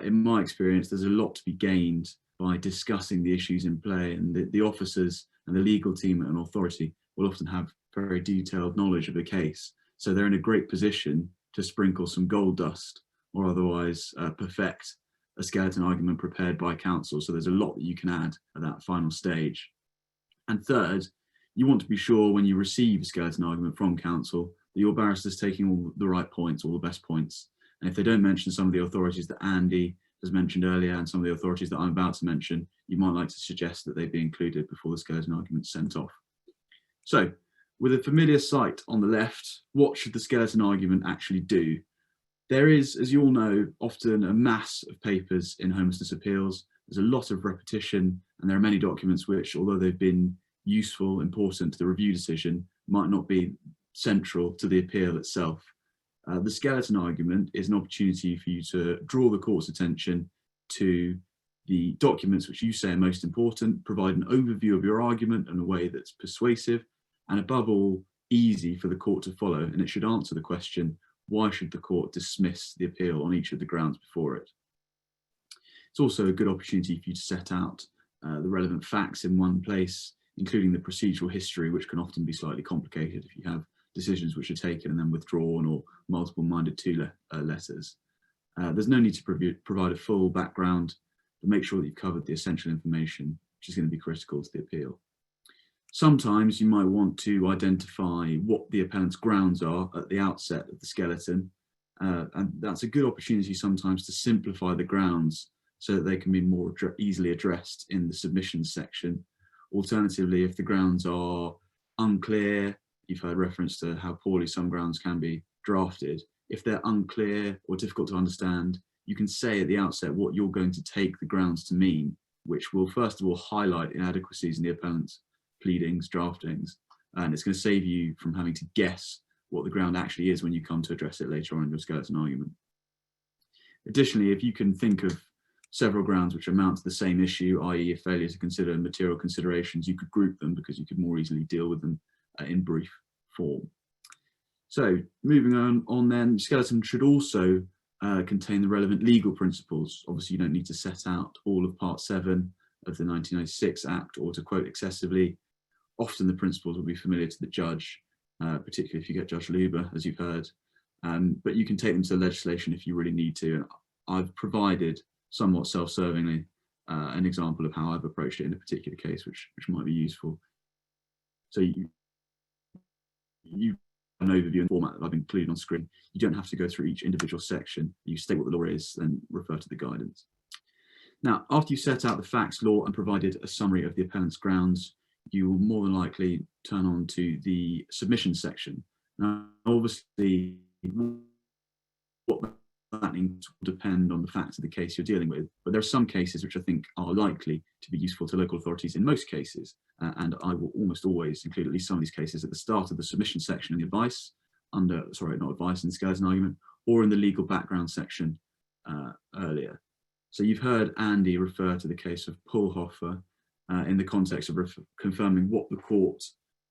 in my experience, there's a lot to be gained by discussing the issues in play, and the officers and the legal team at an authority will often have very detailed knowledge of the case. So they're in a great position to sprinkle some gold dust or otherwise perfect a skeleton argument prepared by counsel. So there's a lot that you can add at that final stage. And third, you want to be sure when you receive a skeleton argument from counsel that your barrister's taking all the right points, all the best points. And if they don't mention some of the authorities that Andy has mentioned earlier and some of the authorities that I'm about to mention, you might like to suggest that they be included before the skeleton argument is sent off. So, with a familiar sight on the left, what should the skeleton argument actually do? There is, as you all know, often a mass of papers in homelessness appeals. There's a lot of repetition, and there are many documents which, although they've been useful, important to the review decision, might not be central to the appeal itself. The skeleton argument is an opportunity for you to draw the court's attention to the documents which you say are most important, provide an overview of your argument in a way that's persuasive, and above all, easy for the court to follow. And it should answer the question, why should the court dismiss the appeal on each of the grounds before it? It's also a good opportunity for you to set out the relevant facts in one place, including the procedural history, which can often be slightly complicated if you have decisions which are taken and then withdrawn or multiple minded to letters. There's no need to provide a full background, but make sure that you've covered the essential information, which is going to be critical to the appeal. Sometimes you might want to identify what the appellant's grounds are at the outset of the skeleton, and that's a good opportunity sometimes to simplify the grounds so that they can be more easily addressed in the submissions section. Alternatively, if the grounds are unclear, you've heard reference to how poorly some grounds can be drafted. If they're unclear or difficult to understand, you can say at the outset what you're going to take the grounds to mean, which will first of all highlight inadequacies in the appellant's pleadings, draftings, and it's going to save you from having to guess what the ground actually is when you come to address it later on in your skeleton argument. Additionally, if you can think of several grounds which amount to the same issue, i.e. a failure to consider material considerations, you could group them because you could more easily deal with them in brief form. So moving on then, skeleton should also contain the relevant legal principles. Obviously, you don't need to set out all of Part 7 of the 1996 Act or to quote excessively. Often the principles will be familiar to the judge, particularly if you get Judge Luber, as you've heard, but you can take them to the legislation if you really need to. And I've provided, somewhat self-servingly, an example of how I've approached it in a particular case, which might be useful. So you an overview and format that I've included on screen. You don't have to go through each individual section. You state what the law is, then refer to the guidance. Now, after you've set out the facts, law, and provided a summary of the appellant's grounds, you will more than likely turn on to the submission section. Now, obviously, what that means will depend on the facts of the case you're dealing with, but there are some cases which I think are likely to be useful to local authorities in most cases, and I will almost always include at least some of these cases at the start of the submission section in the advice, in the skeleton argument, or in the legal background section earlier. So you've heard Andy refer to the case of Pulhofer in the context of confirming what the court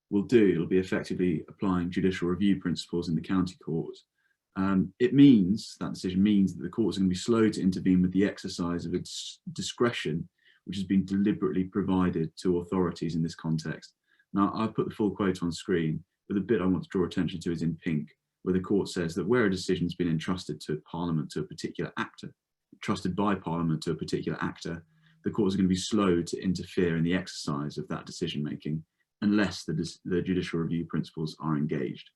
will do. It'll be effectively applying judicial review principles in the county court. That decision means that the courts are going to be slow to intervene with the exercise of its discretion, which has been deliberately provided to authorities in this context. Now, I've put the full quote on screen, but the bit I want to draw attention to is in pink, where the court says that where a decision has been entrusted to Parliament to a particular actor, trusted by Parliament to a particular actor, the courts are going to be slow to interfere in the exercise of that decision making unless the judicial review principles are engaged.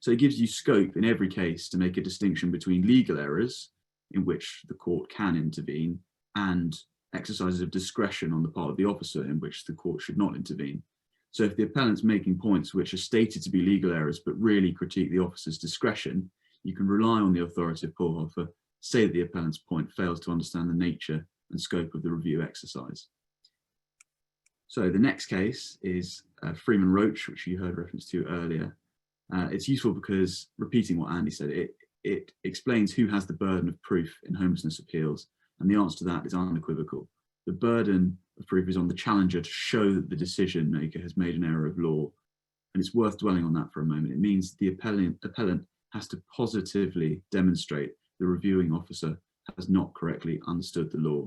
So it gives you scope in every case to make a distinction between legal errors, in which the court can intervene, and exercises of discretion on the part of the officer, in which the court should not intervene. So if the appellant's making points which are stated to be legal errors but really critique the officer's discretion, you can rely on the authority of Pulhofer, say that the appellant's point fails to understand the nature and scope of the review exercise. So the next case is Freeman Roach, which you heard reference to earlier. It's useful because, repeating what Andy said, it explains who has the burden of proof in homelessness appeals, and the answer to that is unequivocal. The burden of proof is on the challenger to show that the decision maker has made an error of law, and it's worth dwelling on that for a moment. It means the appellant has to positively demonstrate the reviewing officer has not correctly understood the law.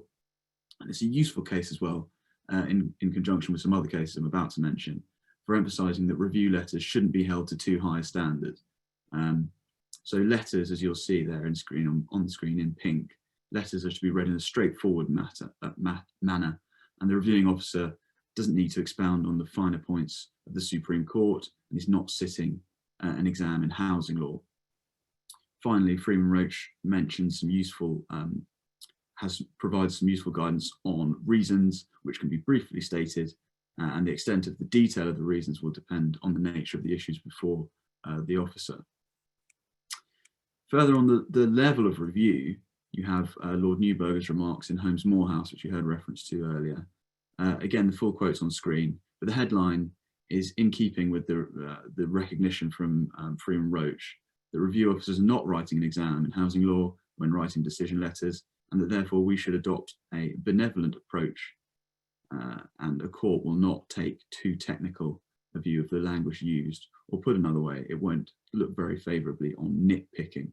And it's a useful case as well, in conjunction with some other cases I'm about to mention, for emphasising that review letters shouldn't be held to too high a standard. So letters, as you'll see there on the screen in pink, letters are to be read in a straightforward manner, and the reviewing officer doesn't need to expound on the finer points of the Supreme Court, and is not sitting an exam in housing law. Finally, Freeman Roach mentions some useful, provides some useful guidance on reasons, which can be briefly stated, and the extent of the detail of the reasons will depend on the nature of the issues before the officer. Further on the level of review, you have Lord Newburger's remarks in Holmes Morehouse, which you heard reference to earlier. Again, the full quote's on screen, but the headline is in keeping with the recognition from Freeman Roach that review officers are not writing an exam in housing law when writing decision letters, and that therefore we should adopt a benevolent approach, and a court will not take too technical a view of the language used, or put another way, it won't look very favourably on nitpicking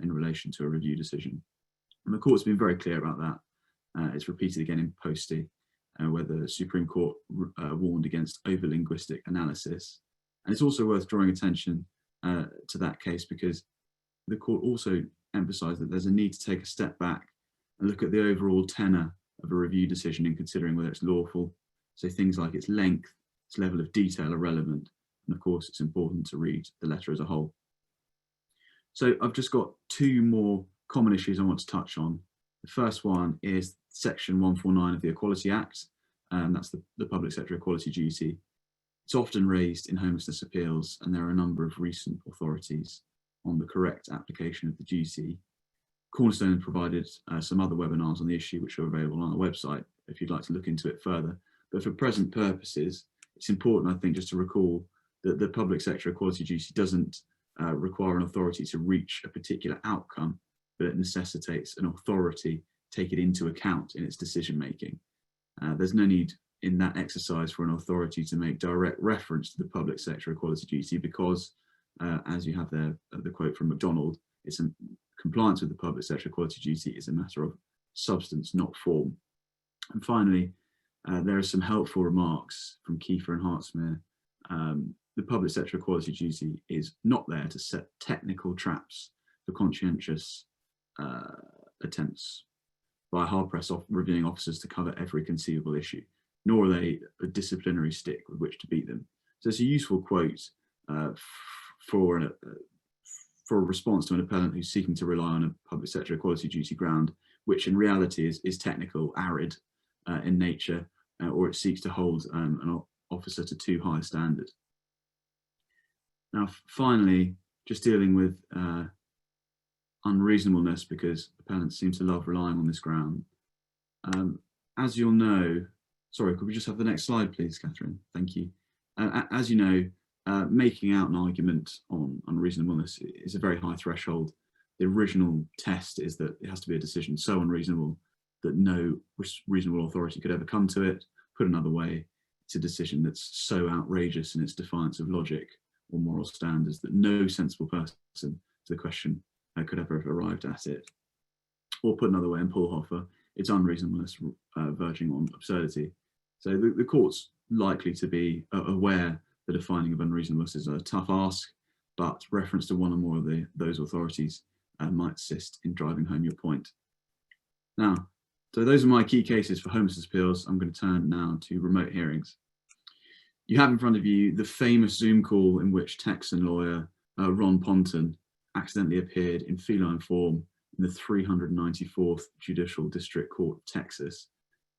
in relation to a review decision. And the court's been very clear about that. It's repeated again in Posty, where the Supreme Court warned against over-linguistic analysis. And it's also worth drawing attention to that case, because the court also emphasised that there's a need to take a step back and look at the overall tenor of a review decision in considering whether it's lawful. So things like its length, its level of detail are relevant. And of course, it's important to read the letter as a whole. So I've just got two more common issues I want to touch on. The first one is Section 149 of the Equality Act, and that's the public sector equality duty. It's often raised in homelessness appeals, and there are a number of recent authorities on the correct application of the duty. Cornerstone provided some other webinars on the issue, which are available on our website if you'd like to look into it further. But for present purposes, it's important, I think, just to recall that the public sector equality duty doesn't require an authority to reach a particular outcome, but it necessitates an authority take it into account in its decision making. There's no need in that exercise for an authority to make direct reference to the public sector equality duty, because as you have there, the quote from MacDonald, it's in compliance with the public sector equality duty is a matter of substance, not form. And finally, there are some helpful remarks from Kiefer and Hartsmere. The public sector equality duty is not there to set technical traps for conscientious attempts by hard-pressed reviewing officers to cover every conceivable issue, nor are they a disciplinary stick with which to beat them. So it's a useful quote for a response to an appellant who's seeking to rely on a public sector equality duty ground, which in reality is technical, arid in nature, or it seeks to hold an officer to too high a standard. Now, finally, just dealing with unreasonableness, because appellants seem to love relying on this ground. As you'll know, sorry, could we just have the next slide, please, Catherine? Thank you. As you know, making out an argument on unreasonableness is a very high threshold. The original test is that it has to be a decision so unreasonable that no reasonable authority could ever come to it. Put another way, it's a decision that's so outrageous in its defiance of logic or moral standards that no sensible person to the question could ever have arrived at it. Or put another way, in Paulhofer, it's unreasonableness verging on absurdity. So the court's likely to be aware that a finding of unreasonableness is a tough ask, but reference to one or more of those authorities might assist in driving home your point. Now, so those are my key cases for homelessness appeals. I'm going to turn now to remote hearings. You have in front of you the famous Zoom call in which Texan lawyer Ron Ponton accidentally appeared in feline form in the 394th Judicial District Court of Texas.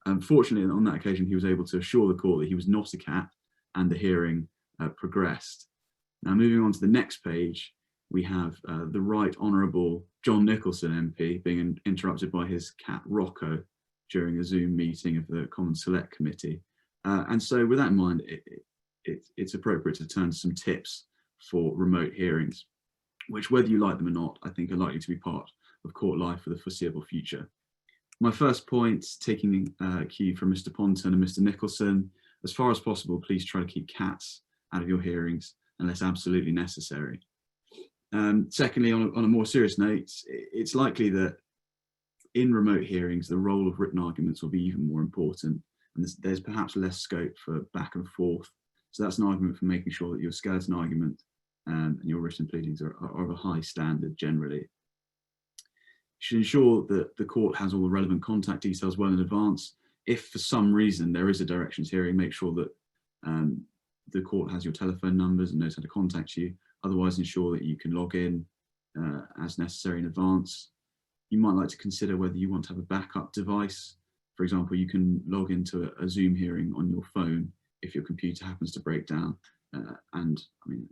Unfortunately, on that occasion, he was able to assure the court that he was not a cat, and the hearing progressed. Now, moving on to the next page, we have the Right Honourable John Nicholson MP being interrupted by his cat Rocco during a Zoom meeting of the Common Select Committee. And so with that in mind, it's appropriate to turn to some tips for remote hearings, which, whether you like them or not, I think are likely to be part of court life for the foreseeable future. My first point, taking cue from Mr. Ponton and Mr. Nicholson, as far as possible, please try to keep cats out of your hearings unless absolutely necessary. Secondly, on a more serious note, it's likely that in remote hearings, the role of written arguments will be even more important, and there's perhaps less scope for back and forth. So that's an argument for making sure that your skeleton argument and your written pleadings are of a high standard generally. You should ensure that the court has all the relevant contact details well in advance. If for some reason there is a directions hearing, make sure that the court has your telephone numbers and knows how to contact you. Otherwise, ensure that you can log in as necessary in advance. You might like to consider whether you want to have a backup device. For example, you can log into a Zoom hearing on your phone if your computer happens to break down. And I mean,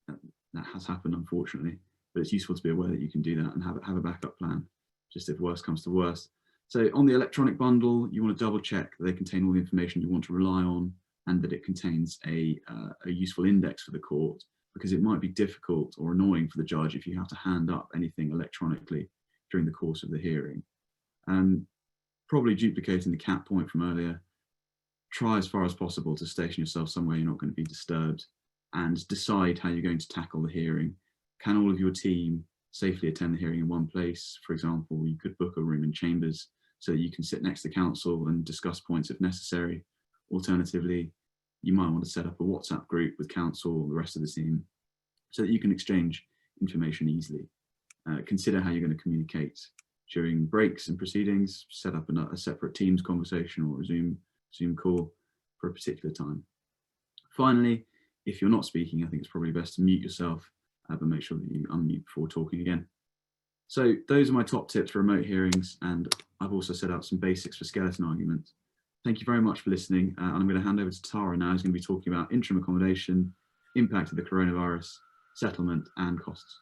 that has happened, unfortunately, but it's useful to be aware that you can do that and have a backup plan, just if worst comes to worst. So on the electronic bundle, you want to double check that they contain all the information you want to rely on, and that it contains a useful index for the court, because it might be difficult or annoying for the judge if you have to hand up anything electronically during the course of the hearing. Probably duplicating the cat point from earlier, try as far as possible to station yourself somewhere you're not going to be disturbed, and decide how you're going to tackle the hearing. Can all of your team safely attend the hearing in one place? For example, you could book a room in chambers so that you can sit next to counsel and discuss points if necessary. Alternatively, you might want to set up a WhatsApp group with counsel or the rest of the team so that you can exchange information easily. Consider how you're going to communicate during breaks and proceedings. Set up a separate Teams conversation or a Zoom call for a particular time. Finally, if you're not speaking, I think it's probably best to mute yourself, but make sure that you unmute before talking again. So those are my top tips for remote hearings, and I've also set out some basics for skeleton arguments. Thank you very much for listening. And I'm going to hand over to Tara now, who's going to be talking about interim accommodation, impact of the coronavirus, settlement and costs.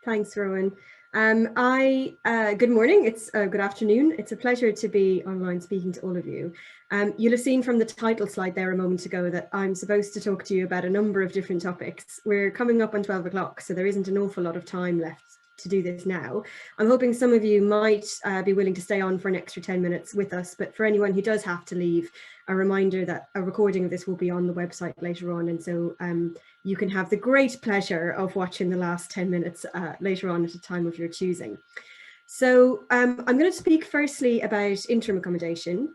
Thanks, Rowan. Good morning, good afternoon. It's a pleasure to be online speaking to all of you. You'll have seen from the title slide there a moment ago that I'm supposed to talk to you about a number of different topics. We're coming up on 12 o'clock, so there isn't an awful lot of time left to do this now. I'm hoping some of you might be willing to stay on for an extra 10 minutes with us, but for anyone who does have to leave, a reminder that a recording of this will be on the website later on, and so you can have the great pleasure of watching the last 10 minutes later on at a time of your choosing. So I'm going to speak firstly about interim accommodation.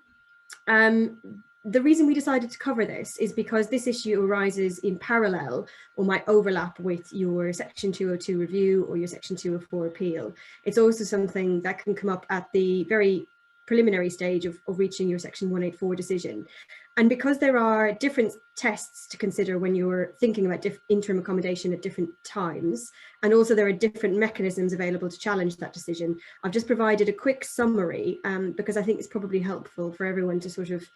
The reason we decided to cover this is because this issue arises in parallel or might overlap with your Section 202 review or your Section 204 appeal. It's also something that can come up at the very preliminary stage of reaching your Section 184 decision. And because there are different tests to consider when you're thinking about interim accommodation at different times, and also there are different mechanisms available to challenge that decision, I've just provided a quick summary because I think it's probably helpful for everyone to sort of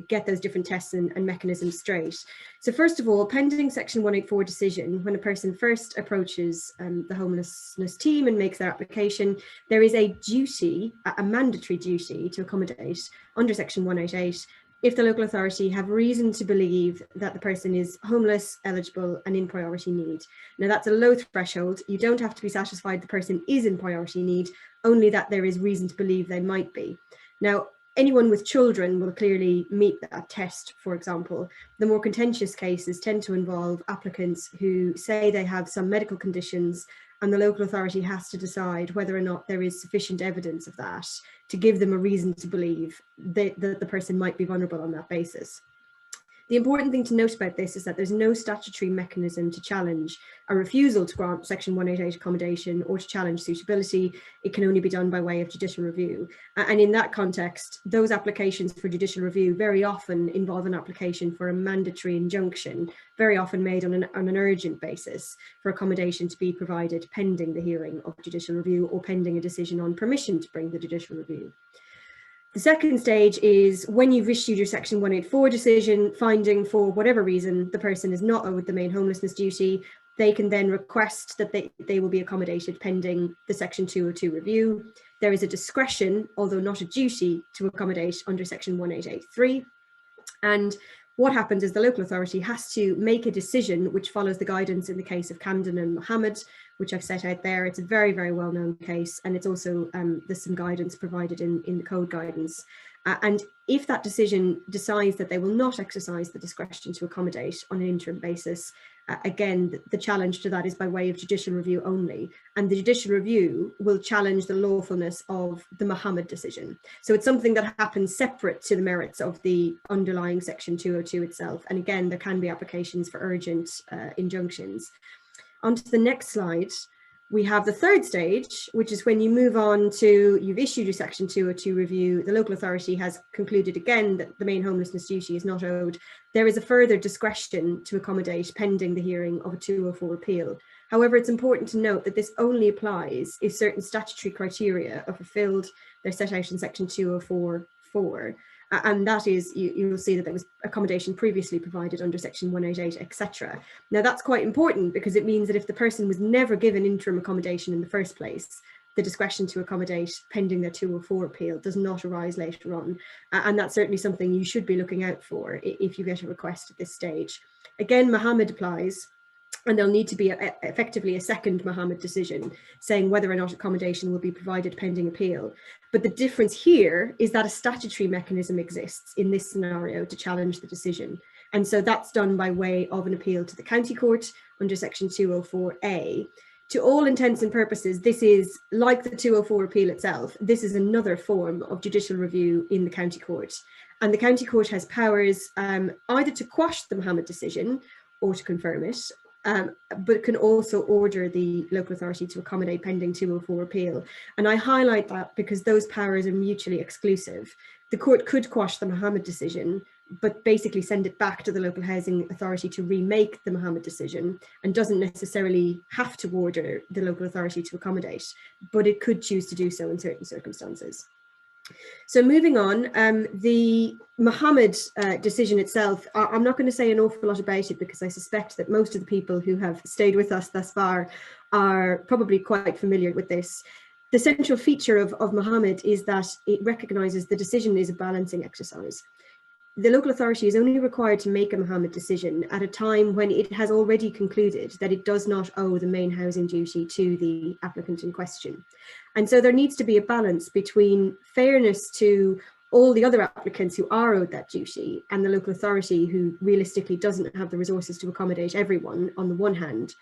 get those different tests and mechanisms straight. So first of all, pending Section 184 decision, when a person first approaches the homelessness team and makes their application, there is a duty, a mandatory duty to accommodate under Section 188 if the local authority have reason to believe that the person is homeless, eligible and in priority need. Now that's a low threshold. You don't have to be satisfied the person is in priority need, only that there is reason to believe they might be. Now, anyone with children will clearly meet that test, for example. The more contentious cases tend to involve applicants who say they have some medical conditions and the local authority has to decide whether or not there is sufficient evidence of that to give them a reason to believe that the person might be vulnerable on that basis. The important thing to note about this is that there's no statutory mechanism to challenge a refusal to grant Section 188 accommodation or to challenge suitability. It can only be done by way of judicial review. And in that context, those applications for judicial review very often involve an application for a mandatory injunction, very often made on an urgent basis for accommodation to be provided pending the hearing of judicial review or pending a decision on permission to bring the judicial review. The second stage is when you've issued your Section 184 decision, finding for whatever reason the person is not owed the main homelessness duty, they can then request that they will be accommodated pending the Section 202 review. There is a discretion, although not a duty, to accommodate under Section 1883. And what happens is the local authority has to make a decision which follows the guidance in the case of Camden and Mohammed, which I've set out there. It's a very, very well-known case, and it's also, there's some guidance provided in the code guidance. And if that decision decides that they will not exercise the discretion to accommodate on an interim basis, again, the challenge to that is by way of judicial review only. And the judicial review will challenge the lawfulness of the Mohammed decision. So it's something that happens separate to the merits of the underlying Section 202 itself. And again, there can be applications for urgent injunctions. On to the next slide. We have the third stage, which is when you move on to, you've issued your Section 202 review, the local authority has concluded again that the main homelessness duty is not owed. There is a further discretion to accommodate pending the hearing of a 204 appeal. However, it's important to note that this only applies if certain statutory criteria are fulfilled. They're set out in Section 204(4). And that is, you'll see that there was accommodation previously provided under Section 188, etc. Now that's quite important because it means that if the person was never given interim accommodation in the first place, the discretion to accommodate pending their 204 appeal does not arise later on. And that's certainly something you should be looking out for if you get a request at this stage. Again, Mohammed applies. And there'll need to be effectively a second Mohammed decision saying whether or not accommodation will be provided pending appeal. But the difference here is that a statutory mechanism exists in this scenario to challenge the decision. And so that's done by way of an appeal to the county court under Section 204A. To all intents and purposes, this is like the 204 appeal itself. This is another form of judicial review in the county court. And the county court has powers either to quash the Mohammed decision or to confirm it. But can also order the local authority to accommodate pending 204 appeal. And I highlight that because those powers are mutually exclusive. The court could quash the Mohammed decision, but basically send it back to the local housing authority to remake the Mohammed decision and doesn't necessarily have to order the local authority to accommodate, but it could choose to do so in certain circumstances. So moving on, the Mohammed decision itself, I'm not going to say an awful lot about it because I suspect that most of the people who have stayed with us thus far are probably quite familiar with this. The central feature of Mohammed is that it recognises the decision is a balancing exercise. The local authority is only required to make a Mohammed decision at a time when it has already concluded that it does not owe the main housing duty to the applicant in question. And so there needs to be a balance between fairness to all the other applicants who are owed that duty and the local authority who realistically doesn't have the resources to accommodate everyone on the one hand,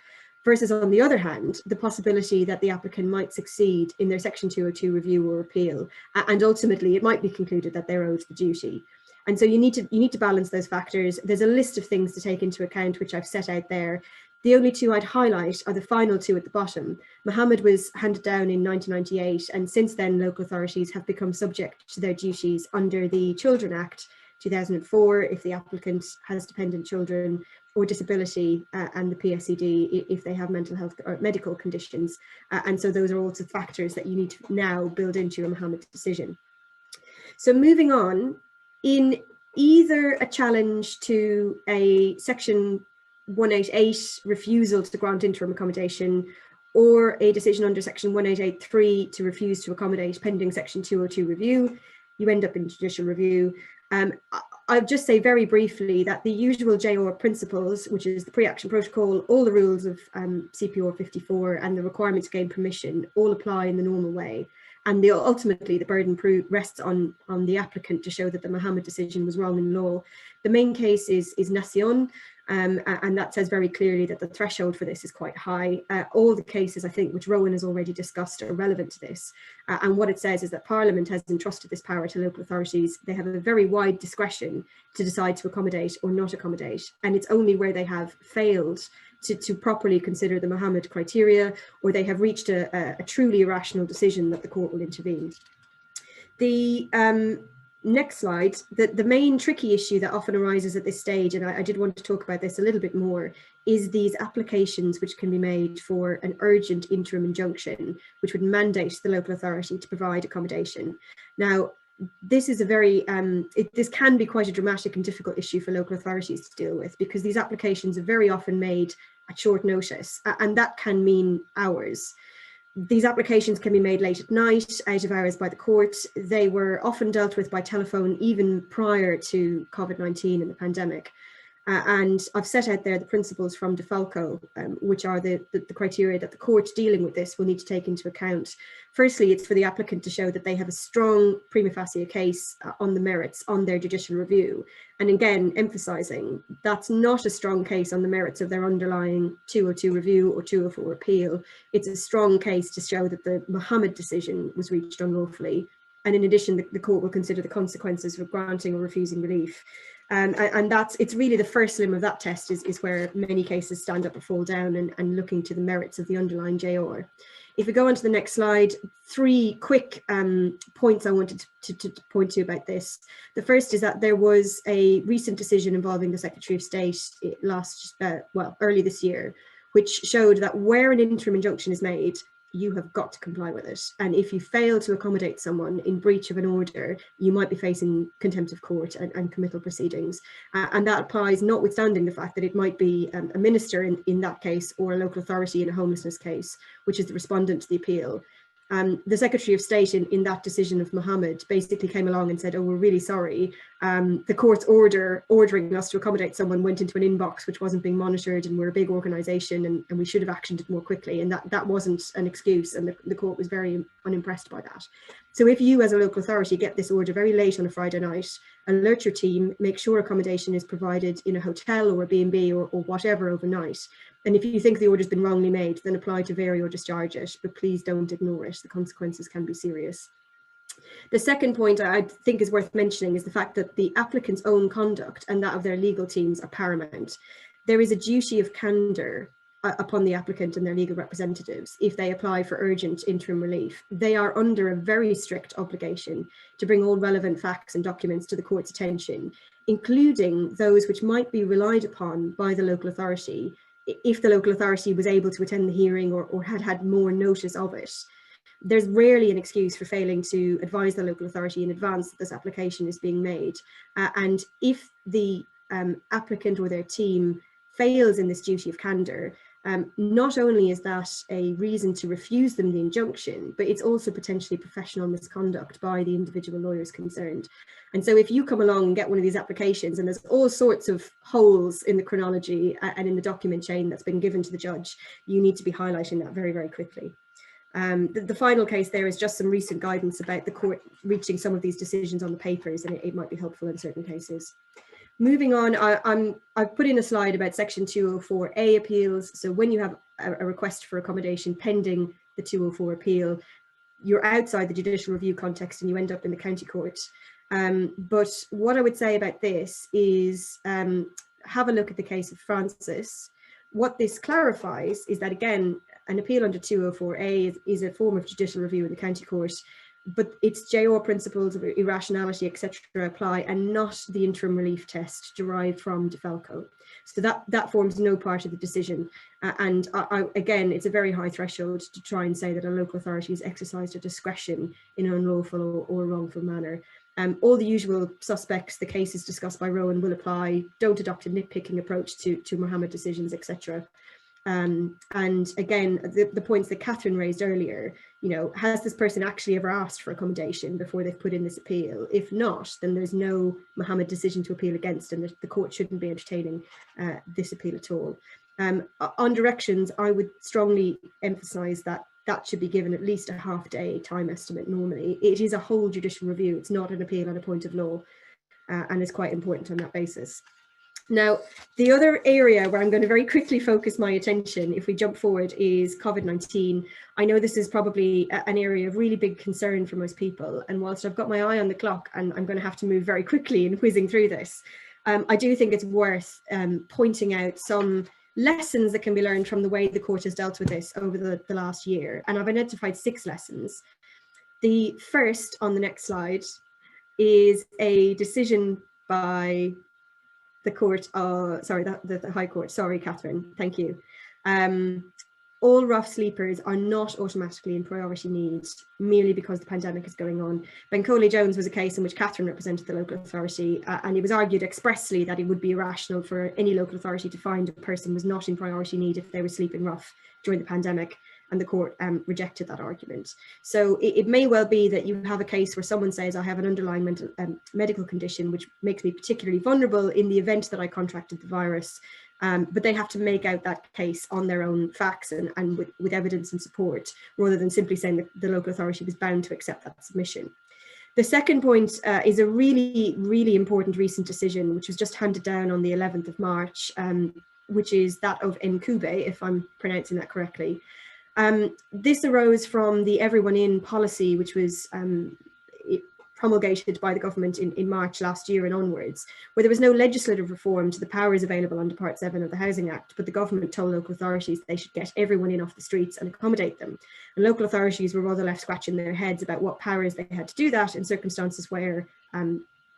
versus on the other hand, the possibility that the applicant might succeed in their Section 202 review or appeal, and ultimately it might be concluded that they're owed the duty. And so you need to balance those factors. There's a list of things to take into account, which I've set out there. The only two I'd highlight are the final two at the bottom. Mohammed was handed down in 1998, and since then local authorities have become subject to their duties under the Children Act 2004 if the applicant has dependent children, or disability, and the PSCD if they have mental health or medical conditions. And so those are also factors that you need to now build into your Mohammed decision. So moving on, in either a challenge to a section 188 refusal to grant interim accommodation, or a decision under section 1883 to refuse to accommodate pending section 202 review, you end up in judicial review. I'll just say very briefly that the usual JOR principles, which is the pre-action protocol, all the rules of CPR 54 and the requirement to gain permission all apply in the normal way. And ultimately the burden rests on the applicant to show that the Mohammed decision was wrong in law. The main case is Nacion, and that says very clearly that the threshold for this is quite high. All the cases, I think, which Rowan has already discussed are relevant to this. And what it says is that Parliament has entrusted this power to local authorities. They have a very wide discretion to decide to accommodate or not accommodate. And it's only where they have failed to properly consider the Mohammed criteria, or they have reached a truly irrational decision, that the court will intervene. The next slide, the main tricky issue that often arises at this stage, and I did want to talk about this a little bit more, is these applications which can be made for an urgent interim injunction, which would mandate the local authority to provide accommodation. Now, this is a very, this can be quite a dramatic and difficult issue for local authorities to deal with, because these applications are very often made at short notice, and that can mean hours. These applications can be made late at night, out of hours by the court. They were often dealt with by telephone even prior to COVID-19 and the pandemic. And I've set out there the principles from DeFalco, which are the criteria that the court dealing with this will need to take into account. Firstly, it's for the applicant to show that they have a strong prima facie case on the merits on their judicial review. And again, emphasising that's not a strong case on the merits of their underlying 202 review or 204 appeal. It's a strong case to show that the Mohammed decision was reached unlawfully. And in addition, the court will consider the consequences of granting or refusing relief. And it's really the first limb of that test is where many cases stand up or fall down, and looking to the merits of the underlying JOR. If we go on to the next slide, three quick points I wanted to point to about this. The first is that there was a recent decision involving the Secretary of State early this year, which showed that where an interim injunction is made, you have got to comply with it. And if you fail to accommodate someone in breach of an order, you might be facing contempt of court and committal proceedings. And that applies notwithstanding the fact that it might be a minister in that case, or a local authority in a homelessness case, which is the respondent to the appeal. The Secretary of State in that decision of Mohammed basically came along and said, oh, we're really sorry. The court's ordering us to accommodate someone went into an inbox which wasn't being monitored, and we're a big organisation, and we should have actioned it more quickly. And that wasn't an excuse, and the court was very unimpressed by that. So if you as a local authority get this order very late on a Friday night, alert your team, make sure accommodation is provided in a hotel or a B&B or whatever overnight. And if you think the order's been wrongly made, then apply to vary or discharge it, but please don't ignore it. The consequences can be serious. The second point I think is worth mentioning is the fact that the applicant's own conduct and that of their legal teams are paramount. There is a duty of candour upon the applicant and their legal representatives if they apply for urgent interim relief. They are under a very strict obligation to bring all relevant facts and documents to the court's attention, including those which might be relied upon by the local authority if the local authority was able to attend the hearing or had more notice of it. There's rarely an excuse for failing to advise the local authority in advance that this application is being made. And if the applicant or their team fails in this duty of candour, not only is that a reason to refuse them the injunction, but it's also potentially professional misconduct by the individual lawyers concerned. And so if you come along and get one of these applications and there's all sorts of holes in the chronology and in the document chain that's been given to the judge, you need to be highlighting that very, very quickly. The final case there is just some recent guidance about the court reaching some of these decisions on the papers, and it might be helpful in certain cases. Moving on, I've put in a slide about section 204A appeals. So when you have a request for accommodation pending the 204 appeal, you're outside the judicial review context and you end up in the county court. But what I would say about this is have a look at the case of Francis, what this clarifies is that, again, an appeal under 204A is a form of judicial review in the county court, but it's JR principles of irrationality, etc. apply, and not the interim relief test derived from DeFalco. So that forms no part of the decision. Again, it's a very high threshold to try and say that a local authority has exercised a discretion in an unlawful or wrongful manner. All the usual suspects, the cases discussed by Rowan, will apply. Don't adopt a nitpicking approach to Mohammed decisions, etc. And again, the points that Catherine raised earlier, you know, has this person actually ever asked for accommodation before they've put in this appeal? If not, then there's no Mohammed decision to appeal against, and the court shouldn't be entertaining this appeal at all. On directions, I would strongly emphasise that should be given at least a half-day time estimate normally. It is a whole judicial review, it's not an appeal on a point of law, and it's quite important on that basis. Now, the other area where I'm going to very quickly focus my attention, if we jump forward, is COVID-19. I know this is probably an area of really big concern for most people, and whilst I've got my eye on the clock and I'm going to have to move very quickly in whizzing through this, I do think it's worth pointing out some lessons that can be learned from the way the court has dealt with this over the last year, and I've identified 6 lessons. The first, on the next slide, is a decision by the court, the High Court, sorry Catherine, thank you. All rough sleepers are not automatically in priority need merely because the pandemic is going on. Bencoley Jones was a case in which Catherine represented the local authority, and it was argued expressly that it would be irrational for any local authority to find a person was not in priority need if they were sleeping rough during the pandemic, and the court rejected that argument. So it may well be that you have a case where someone says, I have an underlying medical condition which makes me particularly vulnerable in the event that I contracted the virus, but they have to make out that case on their own facts and with evidence and support, rather than simply saying that the local authority was bound to accept that submission. The second point is a really, really important recent decision, which was just handed down on the 11th of March, which is that of Nkube, if I'm pronouncing that correctly. This arose from the Everyone In policy, which was promulgated by the government in March last year and onwards, where there was no legislative reform to the powers available under Part 7 of the Housing Act, but the government told local authorities they should get everyone in off the streets and accommodate them. And local authorities were rather left scratching their heads about what powers they had to do that in circumstances where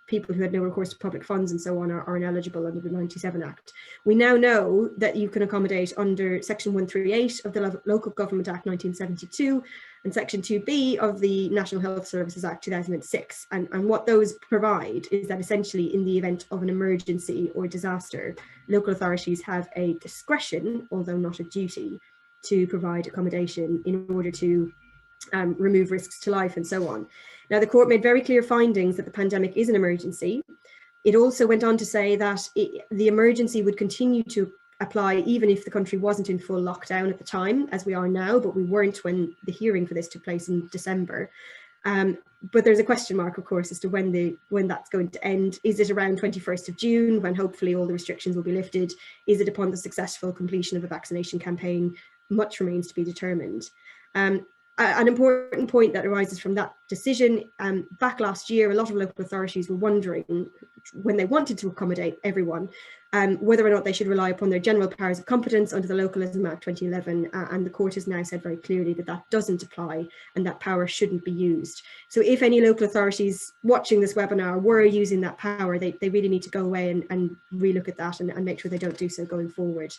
people who had no recourse to public funds and so on are ineligible under the 97 Act. We now know that you can accommodate under Section 138 of the Local Government Act 1972 and Section 2B of the National Health Services Act 2006. And what those provide is that essentially in the event of an emergency or disaster, local authorities have a discretion, although not a duty, to provide accommodation in order to remove risks to life and so on. Now, the court made very clear findings that the pandemic is an emergency. It also went on to say that the emergency would continue to apply even if the country wasn't in full lockdown at the time, as we are now, but we weren't when the hearing for this took place in December. But there's a question mark, of course, as to when that's going to end. Is it around 21st of June, when hopefully all the restrictions will be lifted? Is it upon the successful completion of a vaccination campaign? Much remains to be determined. An important point that arises from that decision, back last year, a lot of local authorities were wondering, when they wanted to accommodate everyone, whether or not they should rely upon their general powers of competence under the Localism Act 2011, and the court has now said very clearly that that doesn't apply and that power shouldn't be used. So if any local authorities watching this webinar were using that power, they really need to go away and relook at that and make sure they don't do so going forward.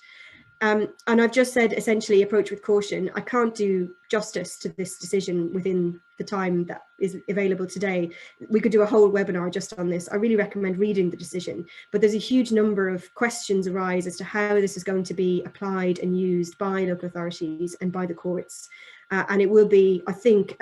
And I've just said, essentially, approach with caution. I can't do justice to this decision within the time that is available today. We could do a whole webinar just on this. I really recommend reading the decision, but there's a huge number of questions arise as to how this is going to be applied and used by local authorities and by the courts. And it will be, I think,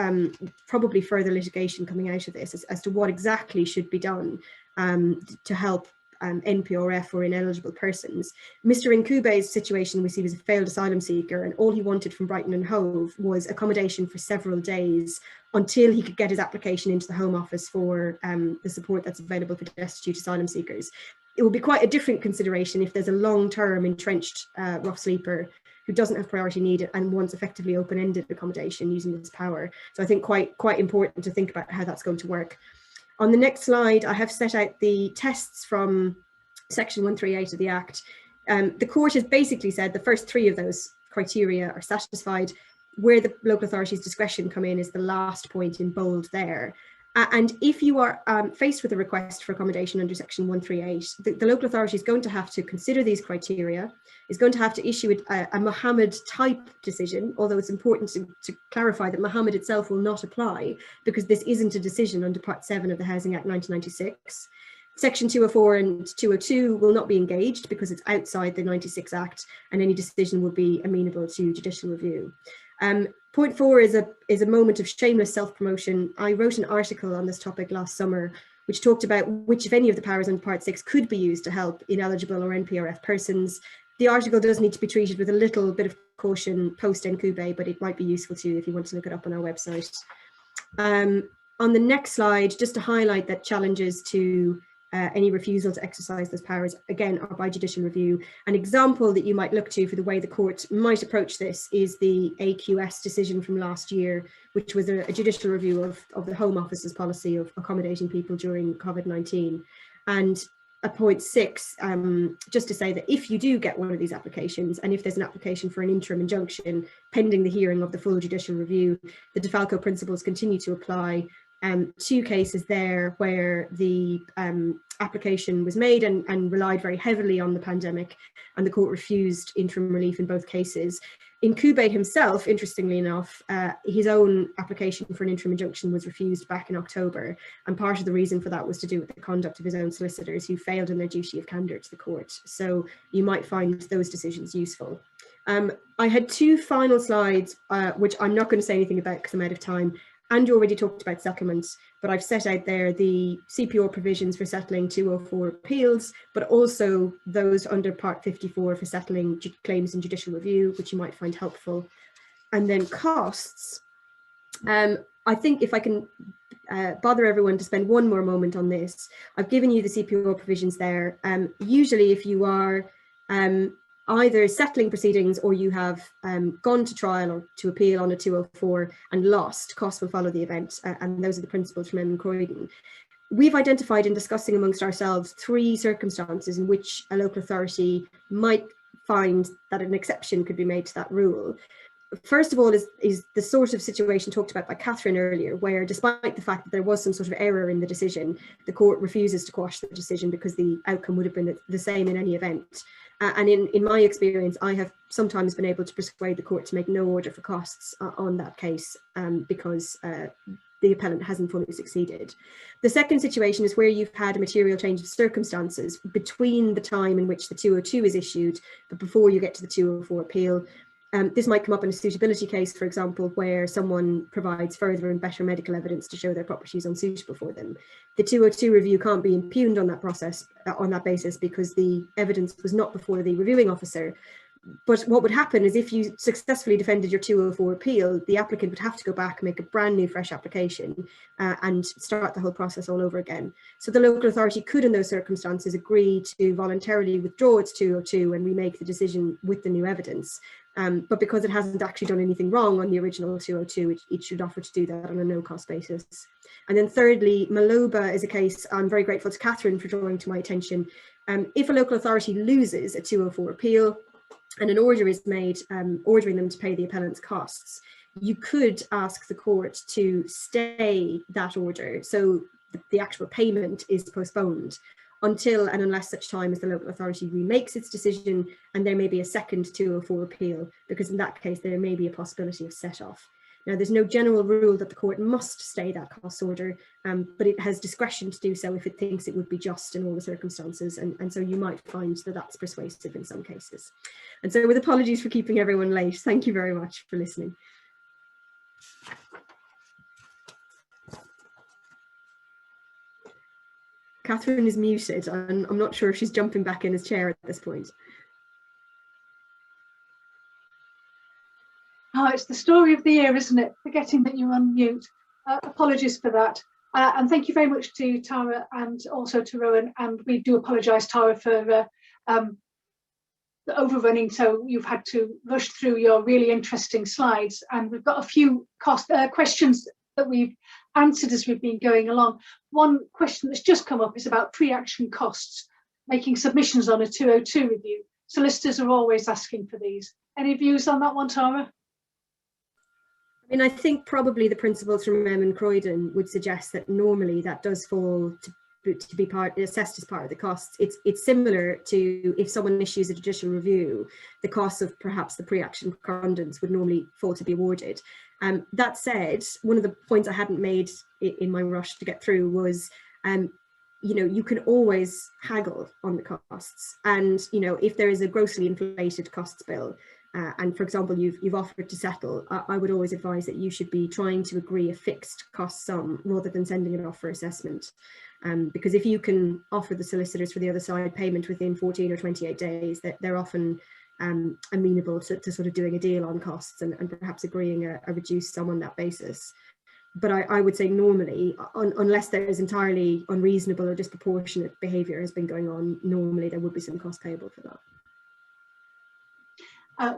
probably further litigation coming out of this as to what exactly should be done to help NPRF or ineligible persons. Mr. Nkube's situation, we see, was a failed asylum seeker, and all he wanted from Brighton and Hove was accommodation for several days until he could get his application into the Home Office for the support that's available for destitute asylum seekers. It will be quite a different consideration if there's a long-term entrenched rough sleeper who doesn't have priority need and wants effectively open-ended accommodation using this power. So I think quite important to think about how that's going to work. On the next slide, I have set out the tests from Section 138 of the Act. The court has basically said the first three of those criteria are satisfied. Where the local authority's discretion come in is the last point in bold there. And if you are faced with a request for accommodation under section 138, the local authority is going to have to consider these criteria, is going to have to issue a Mohammed type decision, although it's important to clarify that Mohammed itself will not apply because this isn't a decision under Part 7 of the Housing Act 1996. Section 204 and 202 will not be engaged because it's outside the 96 Act, and any decision will be amenable to judicial review. Point 4 is a moment of shameless self-promotion. I wrote an article on this topic last summer, which talked about which, if any, of the powers under Part 6 could be used to help ineligible or NPRF persons. The article does need to be treated with a little bit of caution post-Nkube, but it might be useful to you if you want to look it up on our website. On the next slide, just to highlight that challenges to any refusal to exercise those powers, again, are by judicial review. An example that you might look to for the way the court might approach this is the AQS decision from last year, which was a judicial review of the Home Office's policy of accommodating people during COVID-19. And at point 6, just to say that if you do get one of these applications, and if there's an application for an interim injunction pending the hearing of the full judicial review, the DeFalco principles continue to apply. 2 cases there where the application was made and relied very heavily on the pandemic, and the court refused interim relief in both cases. Nkube himself, interestingly enough, his own application for an interim injunction was refused back in October, and part of the reason for that was to do with the conduct of his own solicitors, who failed in their duty of candour to the court. So you might find those decisions useful. I had 2 final slides, which I'm not going to say anything about because I'm out of time. Andrew already talked about settlements, but I've set out there the CPO provisions for settling 204 appeals, but also those under Part 54 for settling claims in judicial review, which you might find helpful. And then costs. I think if I can bother everyone to spend one more moment on this, I've given you the CPO provisions there. Usually if you are either settling proceedings or you have gone to trial or to appeal on a 204 and lost, costs will follow the event, and those are the principles from Emin Croydon. We've identified in discussing amongst ourselves 3 circumstances in which a local authority might find that an exception could be made to that rule. First of all is the sort of situation talked about by Catherine earlier, where despite the fact that there was some sort of error in the decision, the court refuses to quash the decision because the outcome would have been the same in any event. And in my experience, I have sometimes been able to persuade the court to make no order for costs on that case because the appellant hasn't fully succeeded. The second situation is where you've had a material change of circumstances between the time in which the 202 is issued, but before you get to the 204 appeal. This might come up in a suitability case, for example, where someone provides further and better medical evidence to show their property is unsuitable for them. The 202 review can't be impugned on that process, on that basis, because the evidence was not before the reviewing officer. But what would happen is if you successfully defended your 204 appeal, the applicant would have to go back and make a brand new fresh application and start the whole process all over again. So the local authority could in those circumstances agree to voluntarily withdraw its 202 and remake the decision with the new evidence. But because it hasn't actually done anything wrong on the original 202, it should offer to do that on a no-cost basis. And then thirdly, Maloba is a case I'm very grateful to Catherine for drawing to my attention. If a local authority loses a 204 appeal, and an order is made ordering them to pay the appellant's costs, you could ask the court to stay that order, so the actual payment is postponed until and unless such time as the local authority remakes its decision, and there may be a second 204 appeal, because in that case there may be a possibility of set-off. Now, there's no general rule that the court must stay that cost order, but it has discretion to do so if it thinks it would be just in all the circumstances, and so you might find that that's persuasive in some cases. And so with apologies for keeping everyone late, thank you very much for listening. Catherine is muted, and I'm not sure if she's jumping back in as chair at this point. Oh, it's the story of the year, isn't it? Forgetting that you're on mute. Apologies for that. And thank you very much to Tara and also to Rowan. And we do apologise, Tara, for the overrunning. So you've had to rush through your really interesting slides. And we've got a few questions that we've answered as we've been going along. One question that's just come up is about pre-action costs, making submissions on a 202 review. solicitors are always asking for these. Any views on that one, Tara? I mean, I think probably the principles from and Croydon would suggest that normally that does fall to be assessed as part of the costs. It's similar to if someone issues a judicial review, the costs of perhaps the pre-action correspondence would normally fall to be awarded. That said, one of the points I hadn't made in my rush to get through was, you know, you can always haggle on the costs, and you know, if there is a grossly inflated costs bill, and for example, you've offered to settle, I would always advise that you should be trying to agree a fixed cost sum rather than sending it off for assessment. Because if you can offer the solicitors for the other side payment within 14 or 28 days, they're often amenable to sort of doing a deal on costs and perhaps agreeing a reduced sum on that basis. But I would say normally, unless there is entirely unreasonable or disproportionate behaviour has been going on, normally there would be some cost payable for that.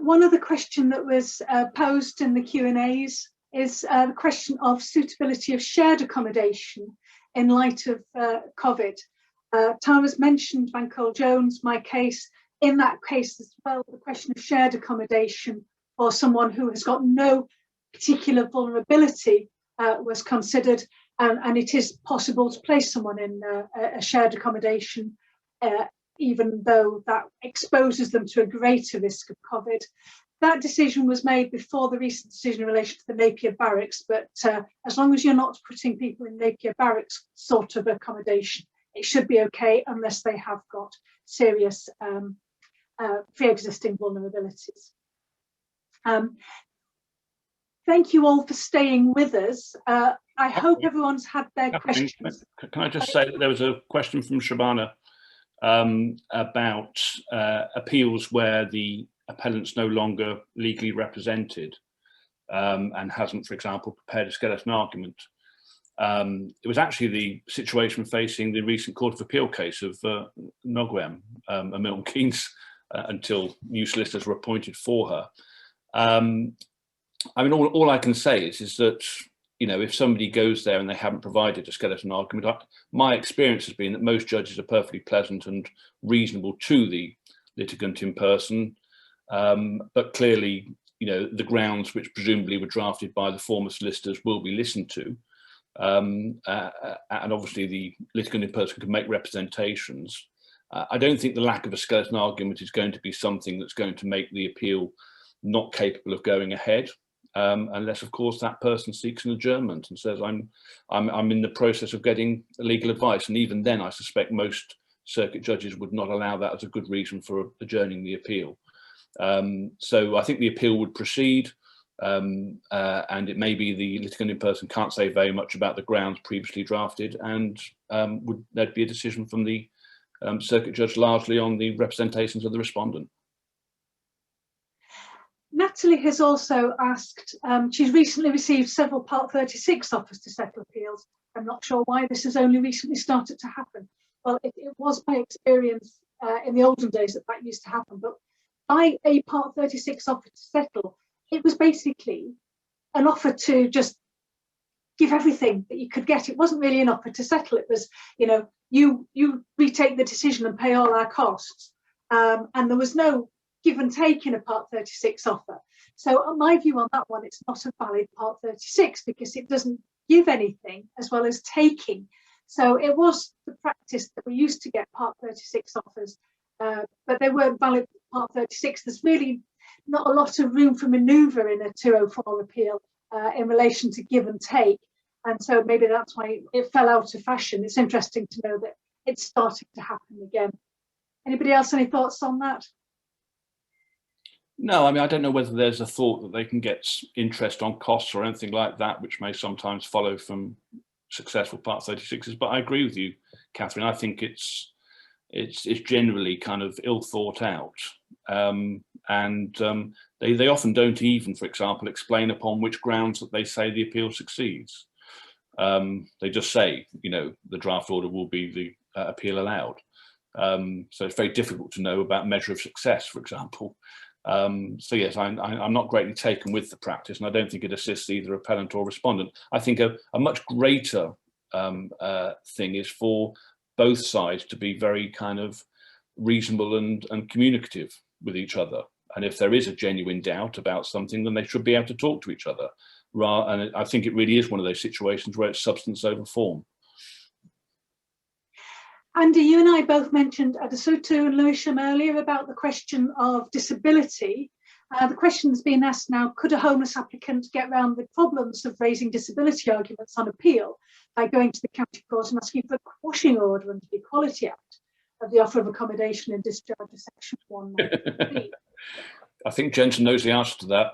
One other question that was posed in the Q&As is the question of suitability of shared accommodation in light of COVID. Tara's mentioned Bancol Jones, my case. In that case as well, the question of shared accommodation for someone who has got no particular vulnerability was considered, and it is possible to place someone in a shared accommodation even though that exposes them to a greater risk of COVID. That decision was made before the recent decision in relation to the Napier Barracks, but as long as you're not putting people in Napier Barracks sort of accommodation, it should be okay unless they have got serious pre-existing vulnerabilities. Thank you all for staying with us. I hope everyone's had their questions. Can I just say that there was a question from Shabana about appeals where the appellant's no longer legally represented and hasn't, for example, prepared a skeleton argument. It was actually the situation facing the recent Court of Appeal case of Nogwem, Milton Keynes, until new solicitors were appointed for her. I mean, all I can say is that, you know, if somebody goes there and they haven't provided a skeleton argument, my experience has been that most judges are perfectly pleasant and reasonable to the litigant in person. But clearly, you know, the grounds which presumably were drafted by the former solicitors will be listened to. And obviously the litigant in person can make representations. I don't think the lack of a skeleton argument is going to be something that's going to make the appeal not capable of going ahead. Unless, of course, that person seeks an adjournment and says, I'm in the process of getting legal advice. And even then, I suspect most circuit judges would not allow that as a good reason for adjourning the appeal. So I think the appeal would proceed, and it may be the litigant in person can't say very much about the grounds previously drafted, and there'd be a decision from the circuit judge largely on the representations of the respondent. Natalie has also asked, she's recently received several Part 36 offers to settle appeals. I'm not sure why this has only recently started to happen. Well, it was my experience in the olden days that used to happen, but by a Part 36 offer to settle, it was basically an offer to just give everything that you could get. It wasn't really an offer to settle. It was, you know, you retake the decision and pay all our costs. And there was no give and take in a Part 36 offer. So my view on that one, it's not a valid Part 36 because it doesn't give anything as well as taking. So it was the practice that we used to get Part 36 offers, but they weren't valid Part 36. There's really not a lot of room for manoeuvre in a 204 appeal in relation to give and take. And so maybe that's why it fell out of fashion. It's interesting to know that it's starting to happen again. Anybody else, any thoughts on that? No, I mean, I don't know whether there's a thought that they can get interest on costs or anything like that, which may sometimes follow from successful Part 36s. But I agree with you, Catherine. I think it's generally kind of ill thought out, and they often don't even, for example, explain upon which grounds that they say the appeal succeeds. They just say, you know, the draft order will be the appeal allowed. So it's very difficult to know about measure of success, for example. So yes, I'm not greatly taken with the practice, and I don't think it assists either appellant or respondent. I think a much greater thing is for both sides to be very kind of reasonable and communicative with each other. And if there is a genuine doubt about something, then they should be able to talk to each other. And I think it really is one of those situations where it's substance over form. Andy, you and I both mentioned Adasutu and Lewisham earlier about the question of disability. The question that's being asked now, could a homeless applicant get around the problems of raising disability arguments on appeal by going to the county court and asking for a quashing order under the Equality Act of the offer of accommodation and discharge of section 193? I think Jensen knows the answer to that.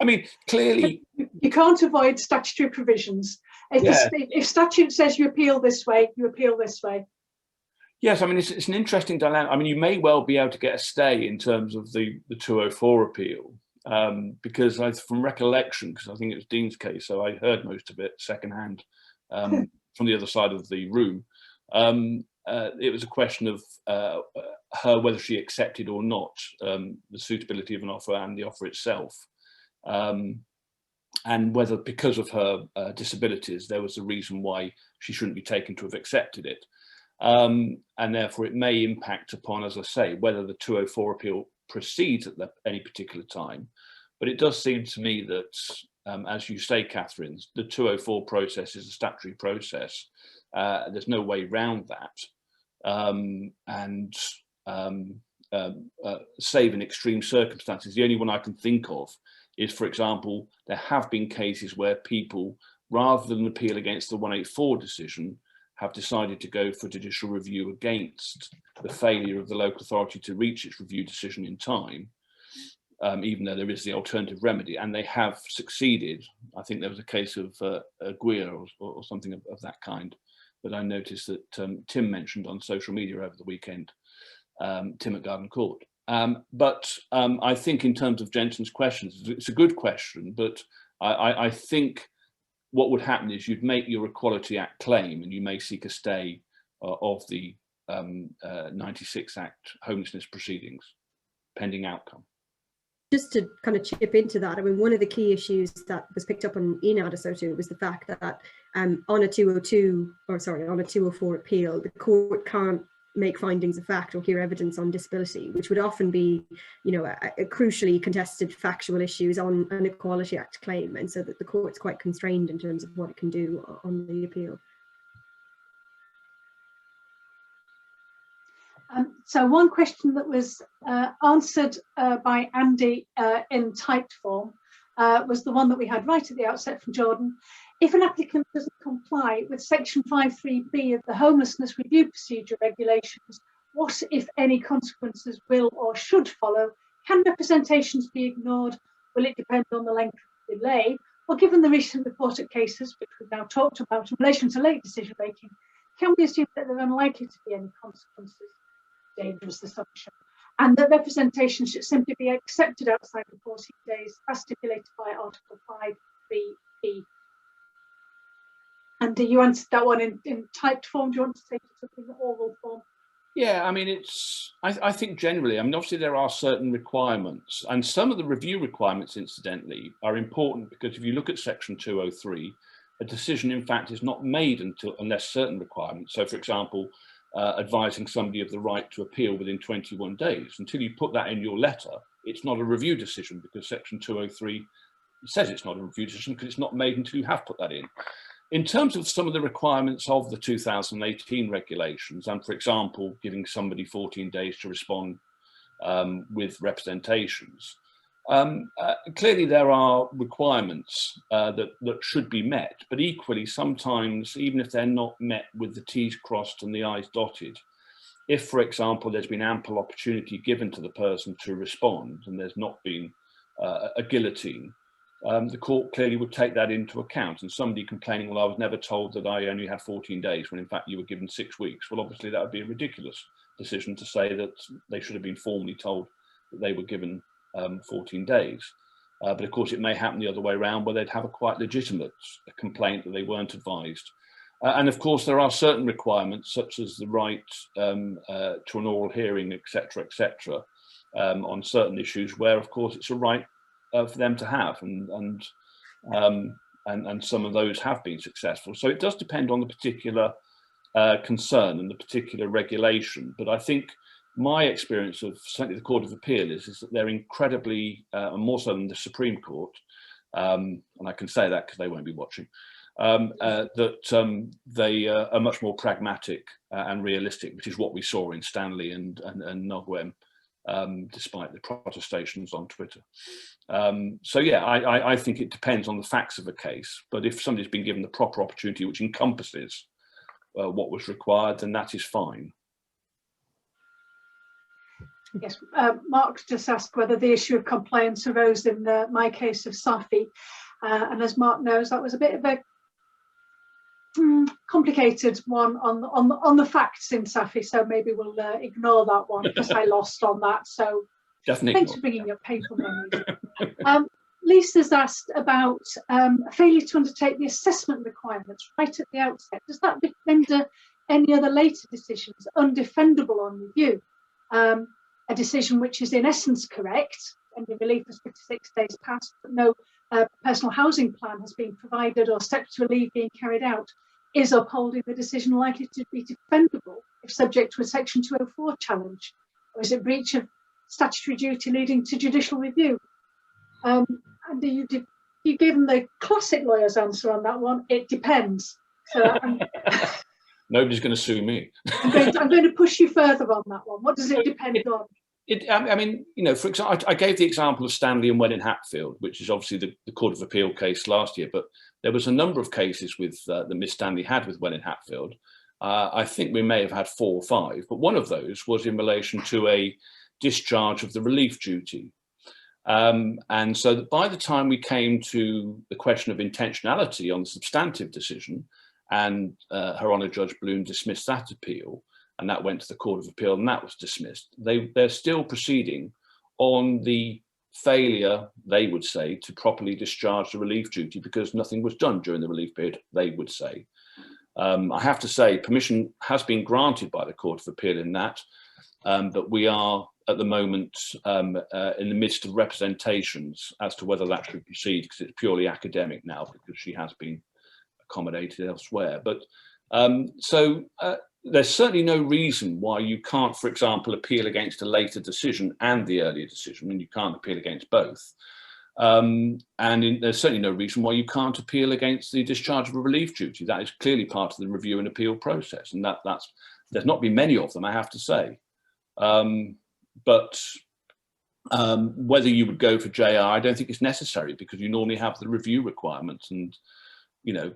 I mean, clearly... You can't avoid statutory provisions. If statute says you appeal this way, you appeal this way. Yes, I mean, it's an interesting dilemma. I mean, you may well be able to get a stay in terms of the 204 appeal, because from recollection, because I think it was Dean's case, so I heard most of it secondhand from the other side of the room. It was a question of her whether she accepted or not the suitability of an offer and the offer itself, and whether because of her disabilities there was a reason why she shouldn't be taken to have accepted it, and therefore it may impact upon, as I say, whether the 204 appeal proceeds at any particular time. But it does seem to me that, as you say, Catherine, the 204 process is a statutory process. There's no way round that. Save in extreme circumstances, the only one I can think of is, for example, there have been cases where people, rather than appeal against the 184 decision, have decided to go for judicial review against the failure of the local authority to reach its review decision in time, even though there is the alternative remedy, and they have succeeded. I think there was a case of Guia or something of that kind that I noticed that Tim mentioned on social media over the weekend, Tim at Garden Court. But I think in terms of Jensen's questions, it's a good question, but I think what would happen is you'd make your Equality Act claim and you may seek a stay of the 96 Act homelessness proceedings, pending outcome. Just to kind of chip into that, I mean, one of the key issues that was picked up in Adasutu was the fact that on a 204 appeal, the court can't make findings of fact or hear evidence on disability, which would often be, you know, a crucially contested factual issues on an Equality Act claim, and so that the court's quite constrained in terms of what it can do on the appeal. So one question that was answered by Andy in typed form was the one that we had right at the outset from Jordan. If an applicant doesn't comply with section 5.3b of the homelessness review procedure regulations, what, if any, consequences will or should follow? Can representations be ignored? Will it depend on the length of delay? Or given the recent reported cases, which we've now talked about in relation to late decision making, can we assume that there are unlikely to be any consequences? Dangerous assumption, and that representation should simply be accepted outside the 14 days as stipulated by Article 5.3b. And you answered that one in typed form. Do you want to take something in oral form? Yeah, I mean, I think generally, I mean, obviously there are certain requirements, and some of the review requirements, incidentally, are important because if you look at section 203, a decision, in fact, is not made unless certain requirements. So, for example, advising somebody of the right to appeal within 21 days. Until you put that in your letter, it's not a review decision because section 203 says it's not a review decision because it's not made until you have put that in. In terms of some of the requirements of the 2018 regulations, and for example, giving somebody 14 days to respond with representations, clearly there are requirements that should be met, but equally sometimes, even if they're not met with the T's crossed and the I's dotted, if, for example, there's been ample opportunity given to the person to respond and there's not been a guillotine, the court clearly would take that into account. And somebody complaining, well, I was never told that I only have 14 days when in fact you were given 6 weeks. Well, obviously that would be a ridiculous decision to say that they should have been formally told that they were given 14 days. But of course it may happen the other way around where they'd have a quite legitimate complaint that they weren't advised. And of course there are certain requirements such as the right to an oral hearing, etc., on certain issues where of course it's a right for them to have, and some of those have been successful. So it does depend on the particular concern and the particular regulation. But I think my experience of certainly the Court of Appeal is that they're incredibly, and more so than the Supreme Court, and I can say that because they won't be watching, that they are much more pragmatic and realistic, which is what we saw in Stanley and Nogwem, despite the protestations on Twitter. So yeah, I think it depends on the facts of a case, but if somebody's been given the proper opportunity which encompasses what was required, then that is fine. Yes, Mark just asked whether the issue of compliance arose in my case of Safi, and as Mark knows, that was a bit of a complicated one on the facts in Safi, so maybe we'll ignore that one because I lost on that. So definitely thanks for bringing up painful memories. Lisa's asked about a failure to undertake the assessment requirements right at the outset. Does that render any other later decisions undefendable on review? A decision which is in essence correct, and the relief has 56 days past, but no personal housing plan has been provided or steps to relief being carried out, is upholding the decision likely to be defendable if subject to a Section 204 challenge? Or is it breach of statutory duty leading to judicial review? And you've given the classic lawyer's answer on that one. It depends. So nobody's going to sue me. I'm going to push you further on that one. What does it depend on? I mean, you know, for example, I gave the example of Stanley and Welling Hatfield, which is obviously the Court of Appeal case last year, but there was a number of cases with that Miss Stanley had with Welling Hatfield. I think we may have had 4 or 5, but one of those was in relation to a discharge of the relief duty. And so that by the time we came to the question of intentionality on the substantive decision, and Her Honour Judge Bloom dismissed that appeal, and that went to the Court of Appeal and that was dismissed, they're still proceeding on the failure, they would say, to properly discharge the relief duty because nothing was done during the relief period, they would say. I have to say, permission has been granted by the Court of Appeal in that, but we are at the moment in the midst of representations as to whether that should proceed, because it's purely academic now because she has been accommodated elsewhere. But there's certainly no reason why you can't, for example, appeal against a later decision and the earlier decision, and you can't appeal against both. There's certainly no reason why you can't appeal against the discharge of a relief duty. That is clearly part of the review and appeal process, and there's not been many of them, I have to say. But whether you would go for JR, I don't think it's necessary because you normally have the review requirements, and you know,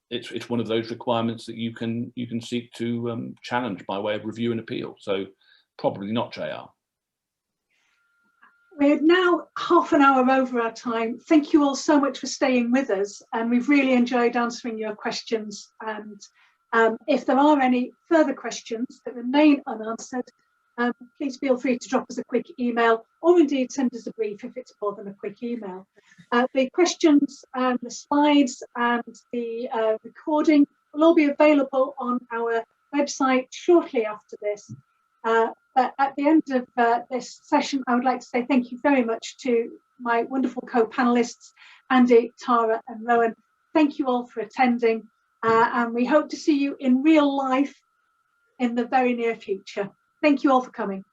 it's one of those requirements that you can seek to challenge by way of review and appeal. So probably not JR. We're now half an hour over our time. Thank you all so much for staying with us, and we've really enjoyed answering your questions. And if there are any further questions that remain unanswered, please feel free to drop us a quick email, or indeed send us a brief if it's more than a quick email. The questions and the slides and the recording will all be available on our website shortly after this. But at the end of this session, I would like to say thank you very much to my wonderful co-panelists, Andy, Tara and Rowan. Thank you all for attending, and we hope to see you in real life in the very near future. Thank you all for coming.